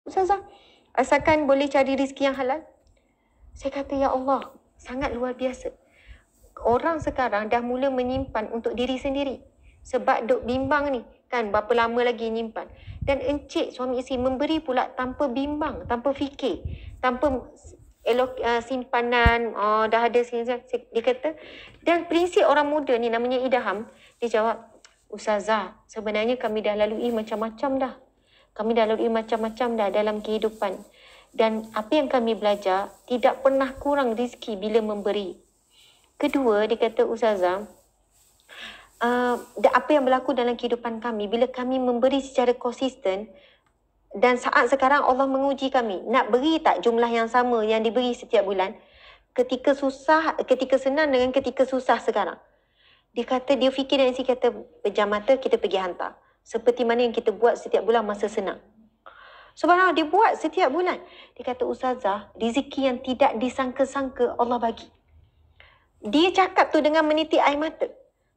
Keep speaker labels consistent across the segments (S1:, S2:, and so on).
S1: Ustazah, asalkan boleh cari rezeki yang halal. Saya kata, ya Allah, sangat luar biasa. Orang sekarang dah mula menyimpan untuk diri sendiri. Sebab duk bimbang ni, kan berapa lama lagi nyimpan. Dan encik suami isteri memberi pula tanpa bimbang, tanpa fikir, tanpa simpanan, dah ada dia kata. Dan prinsip orang muda ni namanya Idaham, dia jawab, Ustazah, sebenarnya kami dah lalui macam-macam dah. Kami dah lalui macam-macam dah dalam kehidupan. Dan apa yang kami belajar, tidak pernah kurang rezeki bila memberi. Kedua, dia kata, Ustazah, apa yang berlaku dalam kehidupan kami, bila kami memberi secara konsisten, dan saat sekarang Allah menguji kami, nak beri tak jumlah yang sama yang diberi setiap bulan? Ketika susah, ketika senang dengan ketika susah sekarang. Dia kata, dia fikir dan isi kata, pejam mata kita pergi hantar. Seperti mana yang kita buat setiap bulan masa senang. Subhanallah, dia buat setiap bulan. Dia kata, Ustazah, rezeki yang tidak disangka-sangka Allah bagi. Dia cakap tu dengan menitik air mata.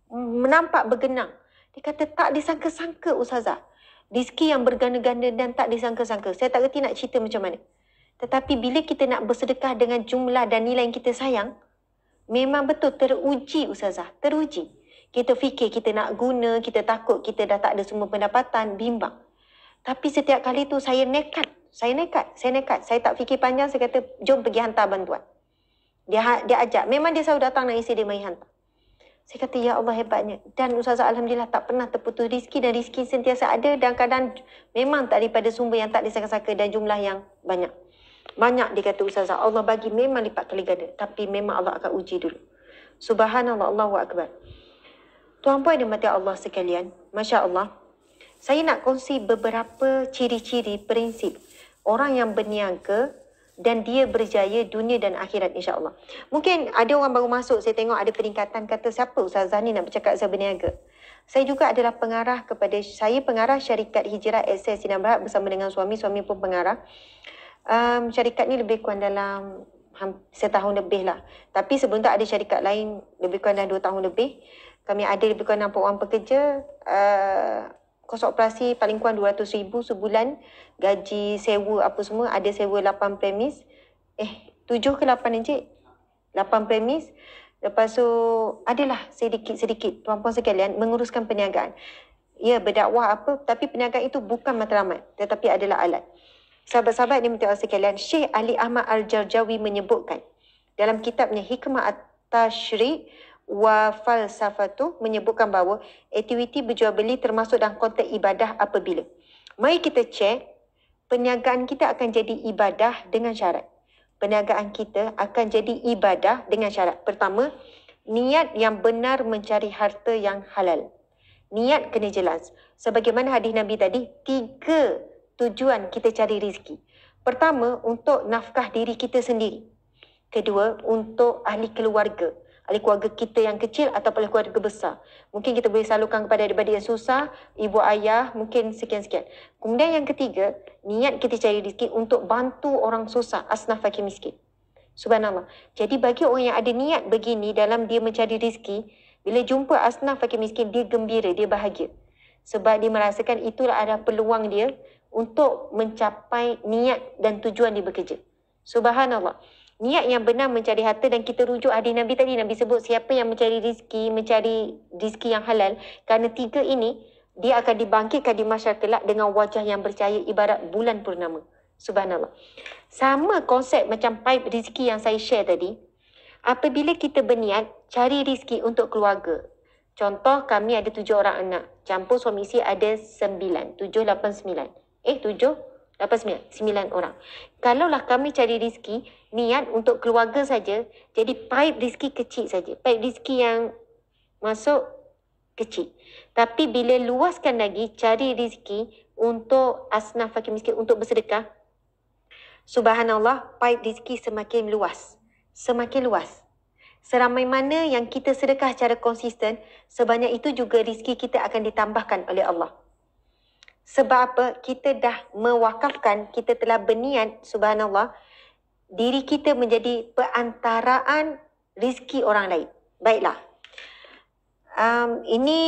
S1: Menampak bergenang. Dia kata, tak disangka-sangka Ustazah. Rezeki yang berganda-ganda dan tak disangka-sangka. Saya tak reti nak cerita macam mana. Tetapi bila kita nak bersedekah dengan jumlah dan nilai yang kita sayang, memang betul teruji Ustazah. Teruji. Kita fikir kita nak guna, kita takut kita dah tak ada semua pendapatan, bimbang. Tapi setiap kali tu saya nekat. Saya tak fikir panjang, saya kata, jom pergi hantar bantuan. Dia ajak. Memang dia selalu datang dan isi dia mari hantar. Saya kata, ya Allah hebatnya. Dan Ustazah Alhamdulillah tak pernah terputus rezeki dan rezeki sentiasa ada dan kadang memang tak daripada sumber yang tak disangka-sangka dan jumlah yang banyak. Banyak dia kata Ustazah. Allah bagi memang lipat kali ganda. Tapi memang Allah akan uji dulu. Subhanallah, Allahu Akbar. Tuan-puan dan mati Allah sekalian. Masya Allah. Saya nak kongsi beberapa ciri-ciri prinsip orang yang berniaga dan dia berjaya dunia dan akhirat insya-Allah. Mungkin ada orang baru masuk, saya tengok ada peningkatan kata siapa Ustazah ni nak bercakap saya berniaga. Saya juga adalah pengarah pengarah syarikat Hijrah Access Sinar Berhad bersama dengan suami pun pengarah. Syarikat ni lebih kurang dalam setahun lebih lah. Tapi sebelum tu ada syarikat lain lebih kurang dalam 2 tahun lebih. Kami ada lebih kurang 60 orang pekerja. Kos operasi paling kurang 200,000 sebulan. Gaji sewa apa semua. Ada sewa 8 premis. 7 ke 8 encik? 8 premis. Lepas tu adalah sedikit-sedikit tuan-puan sekalian menguruskan perniagaan. Ya, berdakwah apa. Tapi perniagaan itu bukan matlamat. Tetapi adalah alat. Sahabat-sahabat ni Allah sekalian. Syekh Ali Ahmad Al-Jarjawi menyebutkan. Dalam kitabnya Hikmah At-Tashri' wa falsafatu menyebutkan bahawa aktiviti berjual beli termasuk dalam konteks ibadah apabila. Mari kita cek, perniagaan kita akan jadi ibadah dengan syarat. Perniagaan kita akan jadi ibadah dengan syarat. Pertama, niat yang benar mencari harta yang halal. Niat kena jelas. Sebagaimana hadis Nabi tadi, 3 tujuan kita cari rezeki. Pertama, untuk nafkah diri kita sendiri. Kedua, untuk ahli keluarga kita yang kecil atau ahli keluarga besar. Mungkin kita boleh salurkan kepada adik-adik yang susah, ibu ayah, mungkin sekian-sekian. Kemudian yang ketiga, niat kita cari rezeki untuk bantu orang susah, asnaf fakir miskin. Subhanallah. Jadi bagi orang yang ada niat begini dalam dia mencari rezeki, bila jumpa asnaf fakir miskin, dia gembira, dia bahagia. Sebab dia merasakan itulah ada peluang dia untuk mencapai niat dan tujuan dia bekerja. Subhanallah. Niat yang benar mencari harta dan kita rujuk hadis Nabi tadi. Nabi sebut siapa yang mencari rezeki yang halal. Kerana 3 ini, dia akan dibangkitkan di masyarakat kelak dengan wajah yang bercahaya ibarat bulan purnama. Subhanallah. Sama konsep macam pipe rezeki yang saya share tadi. Apabila kita berniat cari rezeki untuk keluarga. Contoh kami ada 7 orang anak. Campur suami isteri ada 9. 7, 8, 9. 9 orang. Kalaulah kami cari rezeki, niat untuk keluarga saja, jadi pipe rezeki kecil saja. Pipe rezeki yang masuk kecil. Tapi bila luaskan lagi, cari rezeki untuk asnaf fakir miskin, untuk bersedekah, subhanallah, pipe rezeki semakin luas. Semakin luas. Seramai mana yang kita sedekah secara konsisten, sebanyak itu juga rezeki kita akan ditambahkan oleh Allah. Sebab apa? Kita dah mewakafkan, kita telah berniat, subhanallah, diri kita menjadi perantaraan rezeki orang lain. Baiklah. Ini,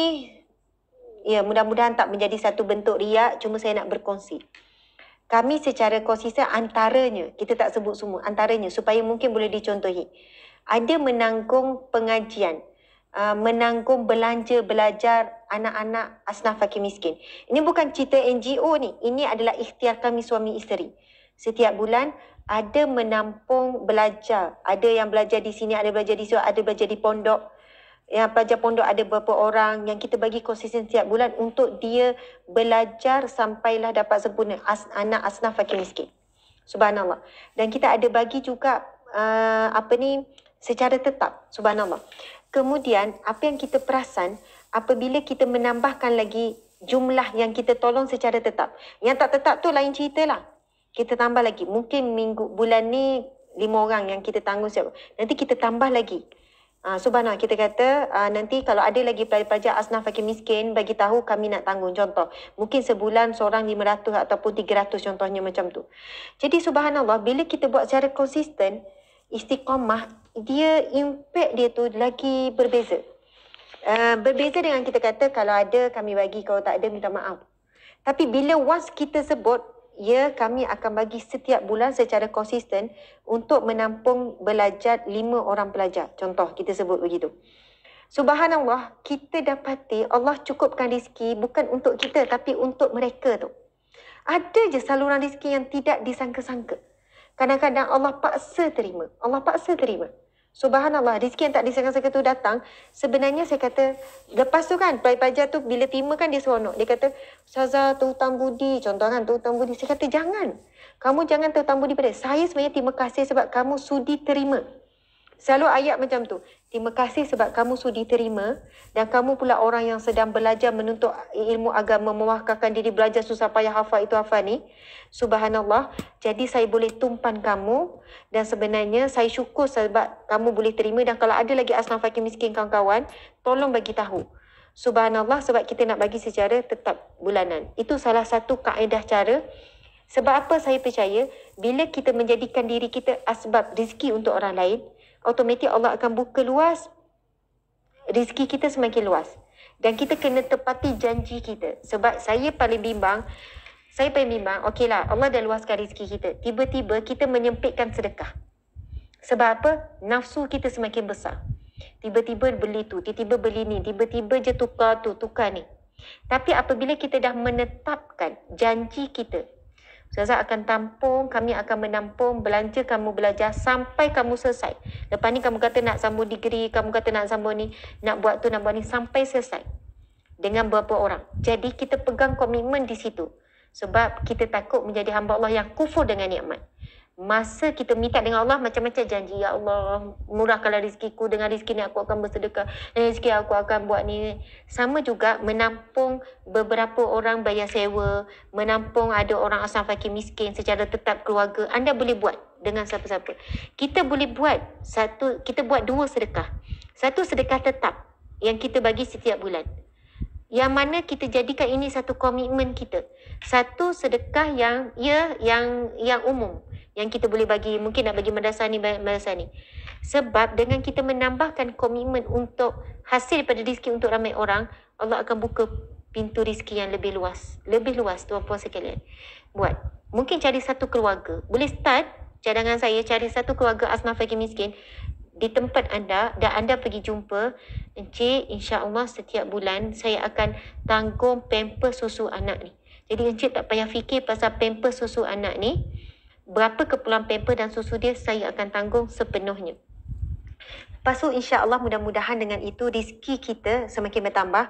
S1: ya mudah-mudahan tak menjadi satu bentuk riak, cuma saya nak berkongsi. kami secara konsisten antaranya, kita tak sebut semua, antaranya supaya mungkin boleh dicontohi. Ada menanggung pengajian, menanggung belanja belajar anak-anak asnaf fakir miskin. Ini bukan cerita NGO ni, ini adalah ikhtiar kami suami isteri. Setiap bulan ada menampung belajar, ada yang belajar di sini, ada belajar di situ, ada belajar di pondok. Yang pelajar pondok ada beberapa orang yang kita bagi konsisten setiap bulan untuk dia belajar sampailah dapat sempurna anak asnaf fakir miskin. Subhanallah. Dan kita ada bagi juga secara tetap. Subhanallah. Kemudian apa yang kita perasan apabila kita menambahkan lagi jumlah yang kita tolong secara tetap. Yang tak tetap tu lain cerita lah. Kita tambah lagi. Mungkin bulan ni 5 orang yang kita tanggung siapa. Nanti kita tambah lagi. Subhanallah, kita kata nanti kalau ada lagi pelajar asnaf fakir miskin, bagi tahu kami nak tanggung. Contoh, mungkin sebulan seorang 500 ataupun 300 contohnya macam tu. Jadi subhanallah, bila kita buat secara konsisten, istiqamah, dia impact dia tu lagi berbeza. Berbeza dengan kita kata kalau ada kami bagi, kalau tak ada minta maaf. Tapi bila once kita sebut, ya kami akan bagi setiap bulan secara konsisten untuk menampung belajar 5 orang pelajar. Contoh kita sebut begitu. Subhanallah, kita dapati Allah cukupkan rezeki bukan untuk kita tapi untuk mereka tu. Ada je saluran rezeki yang tidak disangka-sangka. Kadang-kadang Allah paksa terima. Allah paksa terima. Subhanallah, rezeki yang tak disangka-sangka tu datang. Sebenarnya saya kata, lepas tu kan, pelajar tu bila terima kan dia seronok. Dia kata, Ustazah terhutang budi. Contoh kan, terhutang budi. Saya kata, jangan. Kamu jangan terhutang budi pada saya. Sebenarnya terima kasih sebab kamu sudi terima. Selalu ayat macam tu. Terima kasih sebab kamu sudi terima. Dan kamu pula orang yang sedang belajar menuntut ilmu agama. Mewahkarkan diri belajar susah payah hafal itu hafal ni. Subhanallah. Jadi saya boleh tumpan kamu. Dan sebenarnya saya syukur sebab kamu boleh terima. Dan kalau ada lagi asnaf fakir miskin kawan-kawan, tolong bagi tahu. Subhanallah, sebab kita nak bagi secara tetap bulanan. Itu salah satu kaedah cara. Sebab apa saya percaya, bila kita menjadikan diri kita asbab rezeki untuk orang lain, automatik Allah akan buka luas, rezeki kita semakin luas. Dan kita kena tepati janji kita. Sebab saya paling bimbang, okeylah Allah dah luaskan rezeki kita. Tiba-tiba kita menyempitkan sedekah. Sebab apa? Nafsu kita semakin besar. Tiba-tiba beli tu, tiba-tiba beli ni, tiba-tiba je tukar tu, tukar ni. Tapi apabila kita dah menetapkan janji kita, Ustazah akan tampung, kami akan menampung, belanja kamu belajar sampai kamu selesai. Lepas ni kamu kata nak sambung degree, kamu kata nak sambung ni, nak buat tu, nak buat ni, sampai selesai. Dengan berapa orang. Jadi kita pegang komitmen di situ. Sebab kita takut menjadi hamba Allah yang kufur dengan nikmat. Masa kita minta dengan Allah macam-macam janji. Ya Allah, murahkanlah rezekiku. Dengan rezeki ni aku akan bersedekah. Dengan rezeki aku akan buat ni. Sama juga menampung beberapa orang bayar sewa. Menampung ada orang asal fakir miskin secara tetap keluarga. Anda boleh buat dengan siapa-siapa. Kita boleh buat kita buat 2 sedekah. Satu sedekah tetap yang kita bagi setiap bulan. Yang mana kita jadikan ini satu komitmen kita. Satu sedekah yang umum. Yang kita boleh bagi, mungkin nak bagi madrasah ni. Sebab dengan kita menambahkan komitmen untuk hasil daripada rezeki untuk ramai orang, Allah akan buka pintu rezeki yang lebih luas. Lebih luas, tuan-puan sekalian. Buat. Mungkin cari satu keluarga. Boleh start, cadangan saya, cari satu keluarga asnaf fakir miskin di tempat anda dan anda pergi jumpa. Encik, insya-Allah setiap bulan saya akan tanggung pampers susu anak ni. Jadi encik tak payah fikir pasal pampers susu anak ni. Berapa keperluan pamper dan susu dia saya akan tanggung sepenuhnya. Lepas tu insya-Allah mudah-mudahan dengan itu rezeki kita semakin bertambah.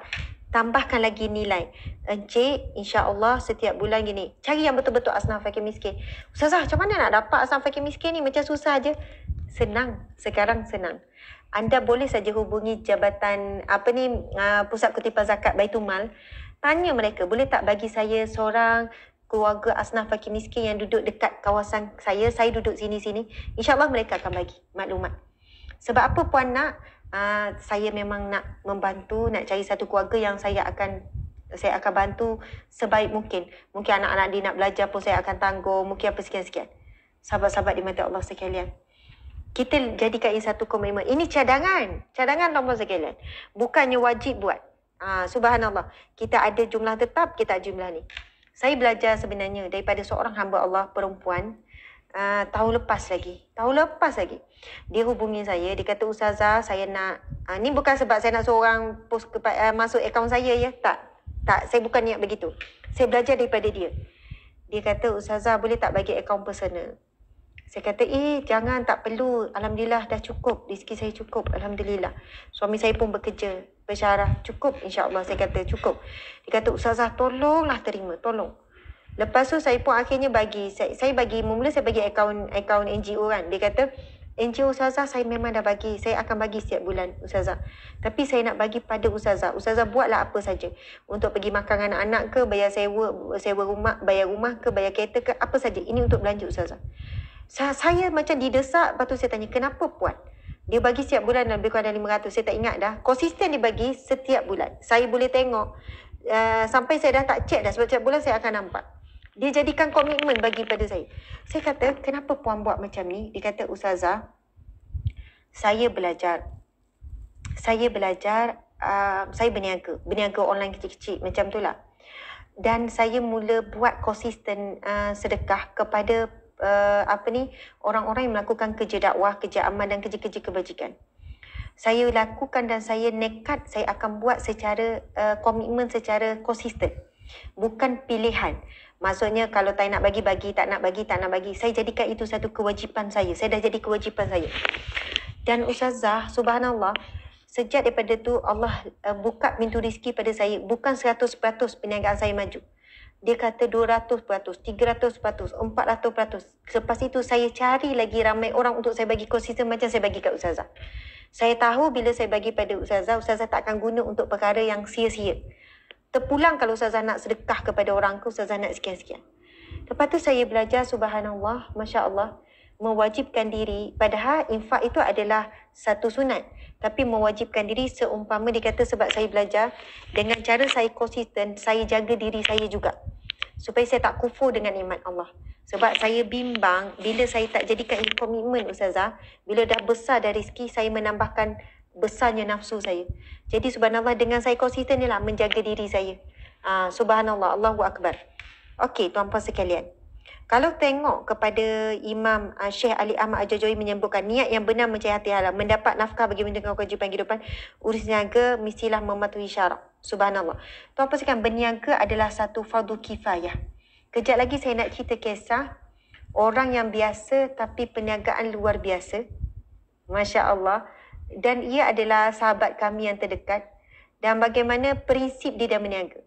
S1: Tambahkan lagi nilai. Encik, insya-Allah setiap bulan gini. Cari yang betul-betul asnaf fakir miskin. Ustazah, macam mana nak dapat asnaf fakir miskin ni? Macam susah je. Senang. Sekarang senang. Anda boleh saja hubungi jabatan Pusat Kutipan Zakat Baitul Mal. Tanya mereka, boleh tak bagi saya seorang keluarga asnaf fakir miskin yang duduk dekat kawasan saya duduk sini-sini. InsyaAllah mereka akan bagi maklumat. Sebab apa puan nak? Saya memang nak membantu, nak cari satu keluarga yang saya akan bantu sebaik mungkin. Mungkin anak-anak dia nak belajar pun saya akan tanggung, mungkin apa sekian-sekian. Sahabat-sahabat di mata Allah sekalian. Kita jadikan ini satu komitmen. Ini cadangan tuan-tuan sekalian. Bukannya wajib buat. Subhanallah. Kita ada jumlah tetap, kita ada jumlah ni. Saya belajar sebenarnya daripada seorang hamba Allah perempuan tahun lepas lagi. Dia hubungi saya, dia kata, Ustazah, saya nak, ni bukan sebab saya nak seorang post masuk akaun saya ya. Tak, saya bukan niat begitu. Saya belajar daripada dia. Dia kata, Ustazah boleh tak bagi akaun personal? Saya kata, jangan, tak perlu. Alhamdulillah dah cukup. Rezeki saya cukup. Alhamdulillah. Suami saya pun bekerja. Bersyarah. Cukup insyaAllah. Saya kata cukup. Dia kata, Ustazah tolonglah terima. Tolong. Lepas tu saya pun akhirnya bagi. Saya bagi, mula saya bagi akaun NGO kan. Dia kata, NGO Ustazah saya memang dah bagi. Saya akan bagi setiap bulan Ustazah. Tapi saya nak bagi pada Ustazah. Ustazah buatlah apa saja. Untuk pergi makan anak-anak ke, bayar sewa rumah, bayar rumah ke, bayar kereta ke, apa saja. Ini untuk belanja Ustazah. Saya macam didesak, lepas tu saya tanya, kenapa Puan? Dia bagi setiap bulan lebih kurang dari 500, saya tak ingat dah. Konsisten dia bagi setiap bulan. Saya boleh tengok, sampai saya dah tak check dah, sebab setiap bulan saya akan nampak. Dia jadikan komitmen bagi pada saya. Saya kata, kenapa Puan buat macam ni? Dia kata, Ustazah, saya belajar, saya berniaga online kecil-kecil, macam tu lah. Dan saya mula buat konsisten sedekah kepada orang-orang yang melakukan kerja dakwah, kerja amal dan kerja-kerja kebajikan. Saya lakukan dan saya nekat, saya akan buat secara komitmen secara konsisten. Bukan pilihan. Maksudnya kalau tak nak bagi-bagi, tak nak bagi. Saya jadikan itu satu kewajipan saya. Saya dah jadi kewajipan saya. Dan Ustazah, subhanallah, sejak daripada tu Allah buka pintu rezeki pada saya. Bukan 100% perniagaan saya maju. Dia kata 200%, 300%, 400%. Lepas itu saya cari lagi ramai orang untuk saya bagi konsisten macam saya bagi kat Ustazah. Saya tahu bila saya bagi pada Ustazah, Ustazah tak akan guna untuk perkara yang sia-sia. Terpulang kalau Ustazah nak sedekah kepada orang ke, Ustazah nak sekian-sekian. Lepas tu saya belajar, subhanallah, Masya Allah, mewajibkan diri. Padahal infak itu adalah satu sunat. Tapi mewajibkan diri seumpama dikata sebab saya belajar, dengan cara saya konsisten, saya jaga diri saya juga. Supaya saya tak kufur dengan nikmat Allah. Sebab saya bimbang bila saya tak jadikan ini komitmen Ustazah, bila dah besar dari rezeki, saya menambahkan besarnya nafsu saya. Jadi subhanallah dengan saya konsisten ni lah menjaga diri saya. Subhanallah, Allahu Akbar. Okey, tuan-puan sekalian. Kalau tengok kepada Imam Syekh Ali Ahmad Al-Jazairi menyebutkan niat yang benar mencari hati halal, mendapat nafkah bagi menjaga kewajipan kehidupan, urus niaga mestilah mematuhi syarak. Subhanallah. Tuan-puan sekalian, berniaga adalah satu fardu kifayah. Kejap lagi saya nak cerita kisah orang yang biasa tapi perniagaan luar biasa. Masya Allah. Dan ia adalah sahabat kami yang terdekat. Dan bagaimana prinsip dia dalam berniaga.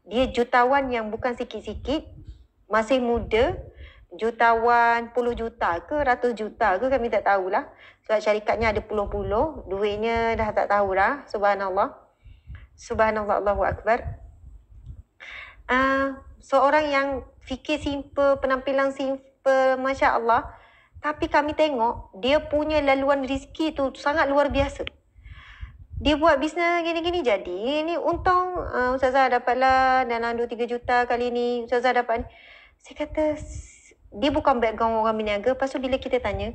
S1: Dia jutawan yang bukan sikit-sikit. Masih muda, jutawan puluh juta ke ratus juta ke kami tak tahulah. Sebab syarikatnya ada puluh-puluh, duitnya dah tak tahu dah. Subhanallah. Subhanallah, Allahu Akbar. Seorang yang fikir simple, penampilan simple, Masya Allah. Tapi kami tengok, dia punya laluan rezeki tu sangat luar biasa. Dia buat bisnes gini-gini jadi. Ini untung Ustazah dapatlah dalam 2-3 juta kali ni. Ustazah dapat ni. Saya kata, dia bukan background orang berniaga. Lepas tu bila kita tanya,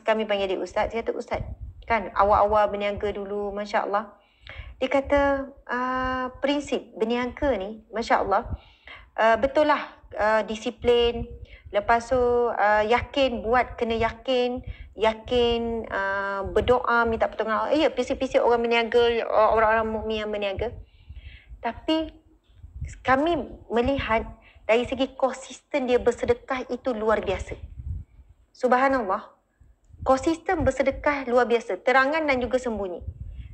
S1: kami panggil dia Ustaz. Saya kata, Ustaz, kan awal-awal berniaga dulu, Masya Allah. Dia kata, prinsip berniaga ni, Masya Allah, betul lah, disiplin. Lepas tu, yakin buat, kena yakin. Yakin, berdoa, minta pertolongan. Ya, prinsip-prinsip orang berniaga, orang-orang mukmin yang berniaga. Tapi, kami melihat, dari segi konsisten dia bersedekah itu luar biasa. Subhanallah. Konsisten bersedekah luar biasa. Terangan dan juga sembunyi.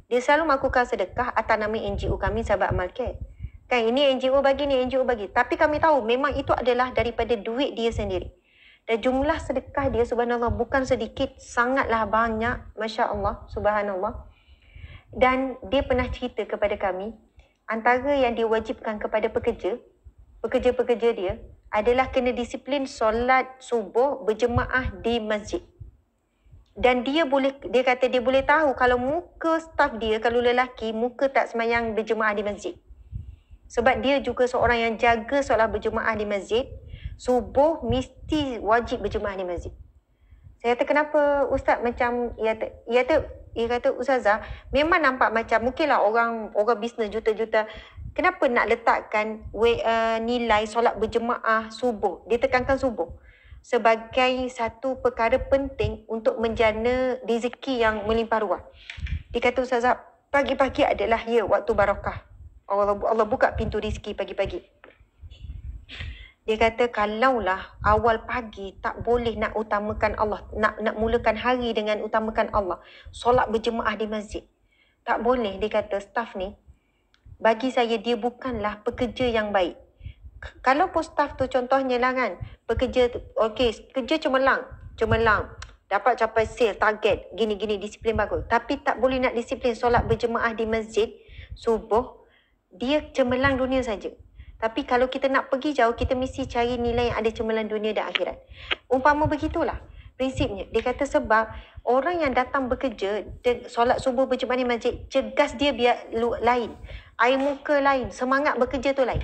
S1: Dia selalu melakukan sedekah atas nama NGO kami, Sahabat Amal Care. Kan ini NGO bagi, ni NGO bagi. Tapi kami tahu memang itu adalah daripada duit dia sendiri. Dan jumlah sedekah dia subhanallah bukan sedikit, sangatlah banyak. Masya Allah, subhanallah. Dan dia pernah cerita kepada kami, antara yang diwajibkan kepada pekerja-pekerja dia adalah kena disiplin solat subuh berjemaah di masjid. Dan dia kata dia boleh tahu kalau muka staf dia, kalau lelaki, muka tak semayang berjemaah di masjid. Sebab dia juga seorang yang jaga solat berjemaah di masjid. Subuh mesti wajib berjemaah di masjid. Saya kata, kenapa Ustaz macam, ia kata Ustazah, memang nampak macam, mungkinlah orang bisnes juta-juta, Kenapa nak letakkan nilai solat berjemaah subuh? Dia tekankan subuh sebagai satu perkara penting untuk menjana rezeki yang melimpah ruah. Dia kata, Ustazah, pagi-pagi adalah waktu barakah. Allah buka pintu rezeki pagi-pagi. Dia kata kalaulah awal pagi tak boleh nak utamakan Allah, nak mulakan hari dengan utamakan Allah, solat berjemaah di masjid. Tak boleh, dia kata staf ni, bagi saya dia bukanlah pekerja yang baik. Kalau pun staf tu contohnya lah kan, pekerja tu, kerja cemerlang, dapat capai sale, target, gini-gini, disiplin bagus. Tapi tak boleh nak disiplin solat berjemaah di masjid subuh, dia cemerlang dunia saja. Tapi kalau kita nak pergi jauh, kita mesti cari nilai yang ada cemerlang dunia dan akhirat. Umpama begitulah prinsipnya. Dia kata sebab orang yang datang bekerja, solat subuh berjemaah di masjid, cegas dia biar lain. Air muka lain, semangat bekerja tu lain.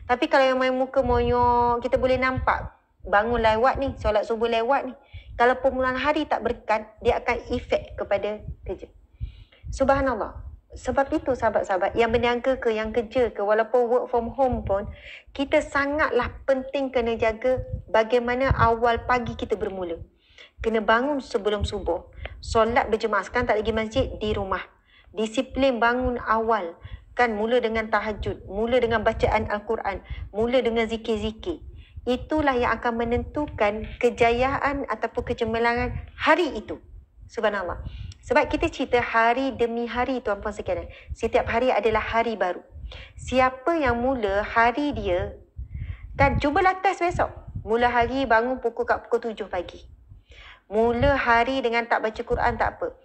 S1: Tapi kalau yang main muka monyok, kita boleh nampak bangun lewat ni, solat subuh lewat ni. Kalau permulaan hari tak berkat, dia akan efek kepada kerja. Subhanallah. Sebab itu sahabat-sahabat, yang berniaga ke, yang kerja ke, walaupun work from home pun, kita sangatlah penting kena jaga bagaimana awal pagi kita bermula. Kena bangun sebelum subuh. Solat berjemaah, sekarang tak lagi masjid, di rumah. Disiplin bangun awal. Kan mula dengan tahajud, mula dengan bacaan Al-Quran, mula dengan zikir-zikir. Itulah yang akan menentukan kejayaan ataupun kecemerlangan hari itu. Subhanallah. Sebab kita cerita hari demi hari, tuan-puan sekalian. Setiap hari adalah hari baru. Siapa yang mula hari dia, kan cubalah test besok. Mula hari bangun pukul 7 pagi. Mula hari dengan tak baca Quran, tak apa.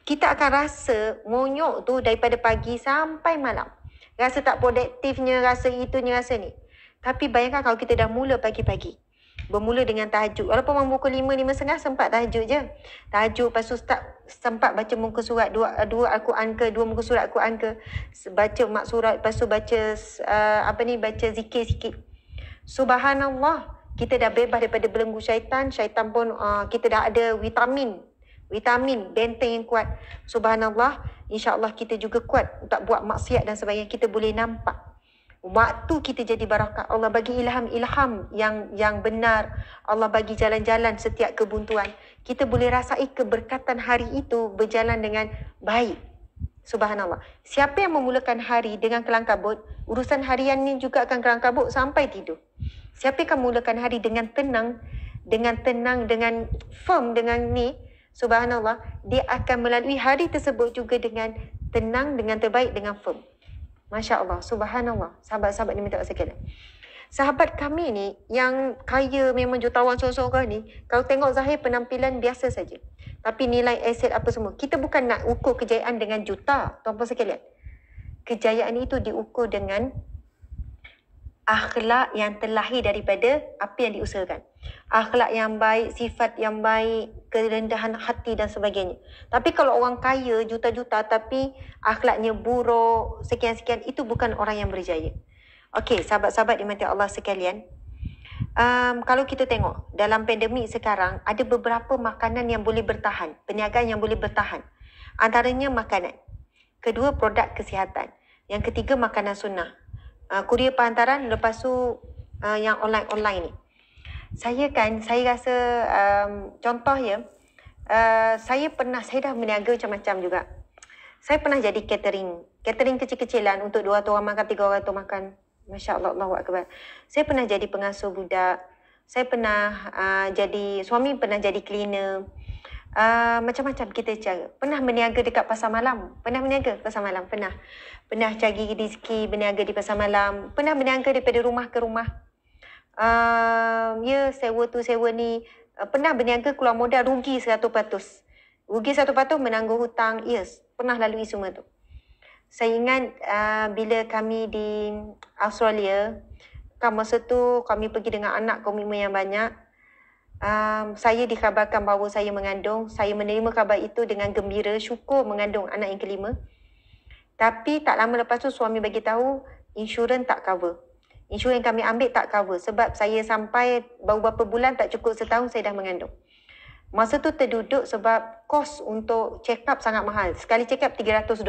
S1: Kita akan rasa monyok tu daripada pagi sampai malam. Rasa tak produktifnya, rasa itunya, rasa ni. Tapi bayangkan kalau kita dah mula pagi-pagi. Bermula dengan tahajud. Walaupun orang pukul 5, 5.30 sempat tahajud je. Tahajud, lepas tu sempat baca muka surat, dua Al-Quran ke, 2 muka surat Al-Quran ke. Baca mak surat, lepas tu baca, baca zikir sikit. Subhanallah. Kita dah bebas daripada belenggu syaitan. Syaitan pun, kita dah ada vitamin, benteng yang kuat. Subhanallah, insya-Allah kita juga kuat tak buat maksiat dan sebagainya. Kita boleh nampak waktu kita jadi barakah. Allah bagi ilham yang benar. Allah bagi jalan-jalan setiap kebuntuan. Kita boleh rasai keberkatan hari itu berjalan dengan baik. Subhanallah. Siapa yang memulakan hari dengan kelang kabut, urusan harian ni juga akan kelang kabut sampai tidur. Siapa yang memulakan hari dengan tenang, dengan firm, dengan ni, subhanallah, dia akan melalui hari tersebut juga dengan tenang, dengan terbaik, dengan firm. Masya Allah, subhanallah. Sahabat-sahabat ni minta sekalian. Sahabat kami ni yang kaya memang jutawan seorang-seorang ni, kalau tengok zahir penampilan biasa saja. Tapi nilai aset apa semua. Kita bukan nak ukur kejayaan dengan juta, tuan-puan sekalian. Kejayaan itu diukur dengan akhlak yang terlahir daripada apa yang diusahakan. Akhlak yang baik, sifat yang baik, kerendahan hati dan sebagainya. Tapi kalau orang kaya juta-juta tapi akhlaknya buruk, sekian-sekian, itu bukan orang yang berjaya. Okey, sahabat-sahabat dimati Allah sekalian. Kalau kita tengok dalam pandemik sekarang, ada beberapa makanan yang boleh bertahan, perniagaan yang boleh bertahan. Antaranya makanan. Kedua, produk kesihatan. Yang ketiga, makanan sunnah. Kurier pehantaran, lepas tu yang online ni. Saya rasa contoh ya, saya dah berniaga macam-macam juga. Saya pernah jadi catering kecil-kecilan untuk 200 orang makan, 3 orang tu makan. Masya Allah, Allahu Akbar. Saya pernah jadi pengasuh budak. Saya pernah suami pernah jadi cleaner. Macam-macam kita cara. Pernah berniaga dekat pasar malam. Pernah cari rezeki berniaga di pasar malam. Pernah berniaga daripada rumah ke rumah. Sewa tu, sewa ni. Pernah berniaga keluar modal rugi 100%. Rugi 100% menanggung hutang. Yes, pernah lalui semua tu. Saya ingat bila kami di Australia, kan masa tu kami pergi dengan anak komitmen yang banyak. Saya dikhabarkan bahawa saya mengandung. Saya menerima khabar itu dengan gembira, syukur mengandung anak yang kelima. Tapi tak lama lepas tu suami bagi tahu insurans tak cover. Insurans yang kami ambil tak cover sebab saya sampai baru beberapa bulan, tak cukup setahun saya dah mengandung. Masa tu terduduk sebab kos untuk check up sangat mahal. Sekali check up $300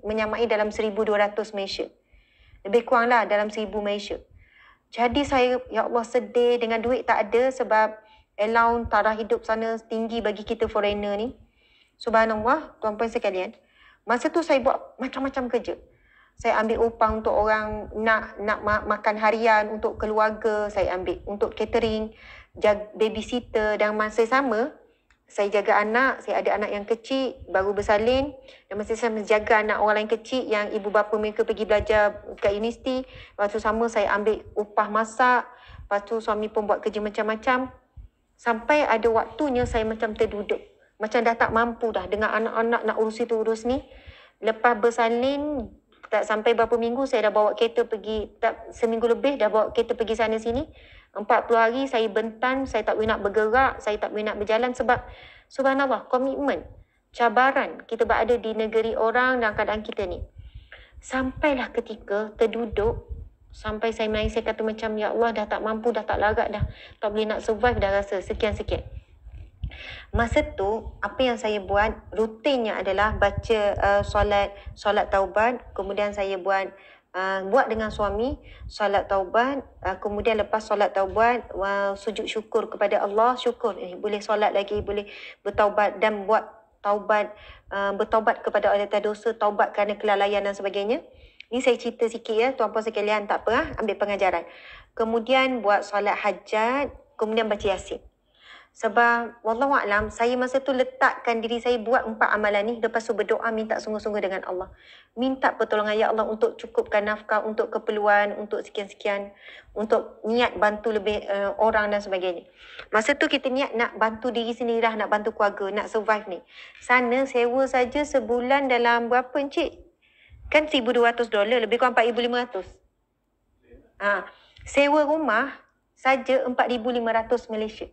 S1: menyamai dalam 1,200 Malaysia. Lebih kurang lah dalam 1,000 Malaysia. Jadi saya, ya Allah, sedih dengan duit tak ada sebab allowance taraf hidup sana tinggi bagi kita foreigner ni. Subhanallah, tuan-puan sekalian. Masa tu saya buat macam-macam kerja. Saya ambil upah untuk orang nak makan harian untuk keluarga, saya ambil untuk catering, babysitter, dan masa sama saya jaga anak, saya ada anak yang kecil baru bersalin, dan masa saya menjaga anak orang lain kecil yang ibu bapa mereka pergi belajar kat universiti. Lepas tu sama saya ambil upah masak, lepas tu suami pun buat kerja macam-macam. Sampai ada waktunya saya macam terduduk, macam dah tak mampu dah dengan anak-anak nak urus itu urus ni. Lepas bersalin tak sampai berapa minggu saya dah bawa kereta pergi, tak seminggu lebih dah bawa kereta pergi sana sini. 40 hari saya bentan, saya tak boleh nak bergerak, saya tak boleh nak berjalan sebab subhanallah, komitmen, cabaran kita berada di negeri orang dalam keadaan kita ni. Sampailah ketika terduduk, sampai saya menangis, saya kata macam, ya Allah, dah tak mampu, dah tak larat dah, tak boleh nak survive dah rasa, sekian-sekian. Masa tu, apa yang saya buat, rutinnya adalah baca solat taubat, kemudian saya buat dengan suami solat taubat, kemudian lepas solat taubat sujud syukur kepada Allah, syukur boleh solat lagi, boleh bertaubat dan buat taubat, bertaubat kepada Allah atas dosa, taubat kerana kelalaian dan sebagainya. Ni saya cerita sikit ya, tuan-puan sekalian, tak apa, ambil pengajaran. Kemudian buat solat hajat, kemudian baca Yasin. Sebab wallahualam, saya masa tu letakkan diri saya buat 4 amalan ni, lepas tu berdoa minta sungguh-sungguh dengan Allah. Minta pertolongan ya Allah untuk cukupkan nafkah, untuk keperluan, untuk sekian-sekian, untuk niat bantu lebih orang dan sebagainya. Masa tu kita niat nak bantu diri sendiri lah, nak bantu keluarga, nak survive ni. Sana sewa saja sebulan dalam berapa encik? Kan $1,200, lebih kurang $4,500. Sewa rumah saja 4,500 Malaysia.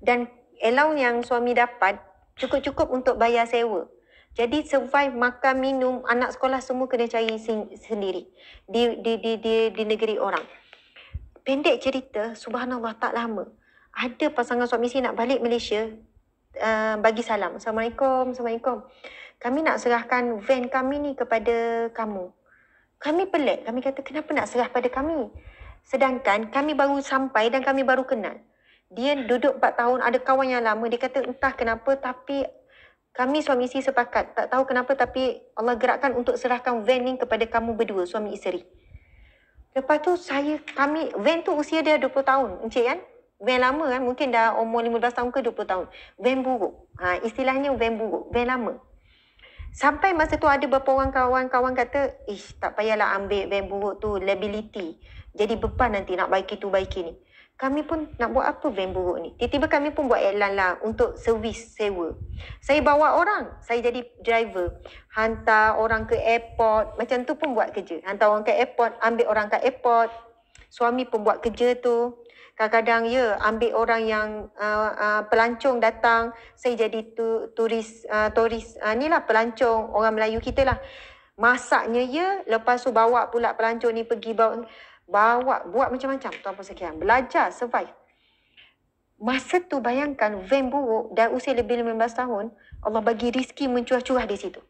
S1: Dan allowance yang suami dapat cukup-cukup untuk bayar sewa. Jadi survive, makan, minum, anak sekolah semua kena cari sendiri di negeri orang. Pendek cerita, subhanallah, tak lama ada pasangan suami isteri nak balik Malaysia, bagi salam. Assalamualaikum, Assalamualaikum. Kami nak serahkan van kami ni kepada kamu. Kami pelik, kami kata kenapa nak serah pada kami? Sedangkan kami baru sampai dan kami baru kenal. Dia duduk 4 tahun, ada kawan yang lama. Dia kata entah kenapa tapi kami suami isteri sepakat. Tak tahu kenapa tapi Allah gerakkan untuk serahkan van ni kepada kamu berdua, suami isteri. Lepas tu van tu usia dia 20 tahun, encik kan? Van lama kan, mungkin dah umur 15 tahun ke 20 tahun. Van buruk. Istilahnya van buruk, van lama. Sampai masa tu ada beberapa orang kawan-kawan kata, tak payahlah ambil van buruk tu, liability. Jadi beban nanti nak baiki tu baiki ni. Kami pun nak buat apa van buruk ni? Tiba-tiba kami pun buat iklan lah untuk servis sewa. Saya bawa orang, saya jadi driver. Hantar orang ke airport, macam tu pun buat kerja. Hantar orang ke airport, ambil orang ke airport. Suami pun buat kerja tu. Kadang-kadang ambil orang yang pelancong datang. Saya jadi turis, ni lah pelancong, orang Melayu kita lah. Masaknya lepas tu bawa pula pelancong ni pergi buat macam-macam, tuan-puan sekalian. Belajar, survive. Masa tu bayangkan van buruk dan usia lebih 15 tahun, Allah bagi rezeki mencurah-curah di situ.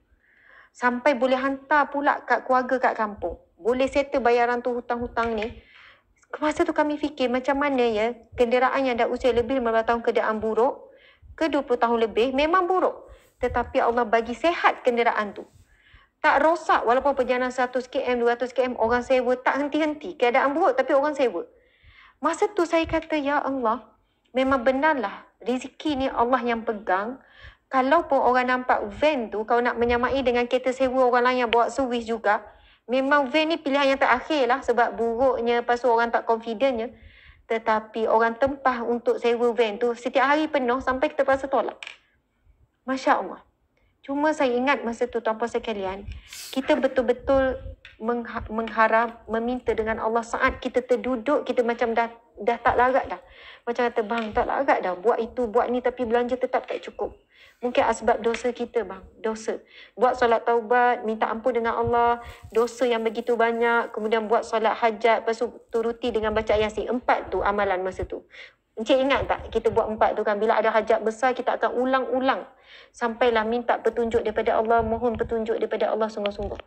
S1: Sampai boleh hantar pula kat keluarga kat kampung. Boleh settle bayaran tu hutang-hutang ni. Masa tu kami fikir macam mana kenderaan yang dah usia lebih 15 tahun keadaan buruk, ke 20 tahun lebih memang buruk. Tetapi Allah bagi sehat kenderaan tu. Tak rosak walaupun perjalanan 100 km, 200 km, orang sewa tak henti-henti. Keadaan buruk tapi orang sewa. Masa tu saya kata, ya Allah, memang benarlah rezeki ni Allah yang pegang. Kalau pun orang nampak van tu, kalau nak menyamai dengan kereta sewa orang lain yang bawa servis juga, memang van ni pilihan yang terakhir lah sebab buruknya, lepas tu orang tak confidentnya. Tetapi orang tempah untuk sewa van tu setiap hari penuh sampai kita terpaksa tolak. Masya Allah. Cuma saya ingat masa tu, tuan-puan sekalian, kita betul-betul mengharap, meminta dengan Allah saat kita terduduk, kita macam dah tak larat dah. Macam kata, bang, tak larat dah. Buat itu, buat ni tapi belanja tetap tak cukup. Mungkin sebab dosa kita, bang. Dosa. Buat solat taubat, minta ampun dengan Allah, dosa yang begitu banyak. Kemudian buat solat hajat, lepas tu turuti dengan baca Yasin. 4 tu amalan masa tu. Encik ingat tak kita buat 4 tu kan? Bila ada hajat besar, kita akan ulang-ulang. Sampailah minta petunjuk daripada Allah, mohon petunjuk daripada Allah sungguh-sungguh.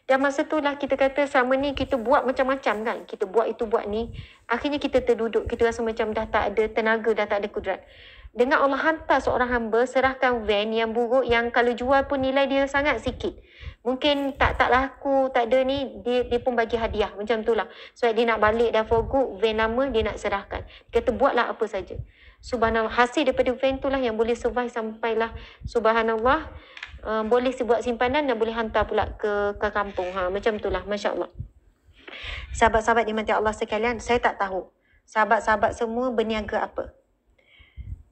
S1: Dan masa itulah kita kata selama ni kita buat macam-macam kan. Kita buat itu, buat ni. Akhirnya kita terduduk. Kita rasa macam dah tak ada tenaga, dah tak ada kudrat. Dengan Allah hantar seorang hamba, serahkan van yang buruk yang kalau jual pun nilai dia sangat sikit. Mungkin tak laku, tak ada ni, dia pun bagi hadiah. Macam tu lah. Sebab dia nak balik dah for good, van lama dia nak serahkan. Dia kata buatlah apa saja. Subhanallah, hasil daripada van tu lah yang boleh survive sampailah. Subhanallah. Boleh buat simpanan dan boleh hantar pula ke kampung. Macam itulah, Masya Allah. Sahabat-sahabat dimati Allah sekalian, saya tak tahu sahabat-sahabat semua berniaga apa.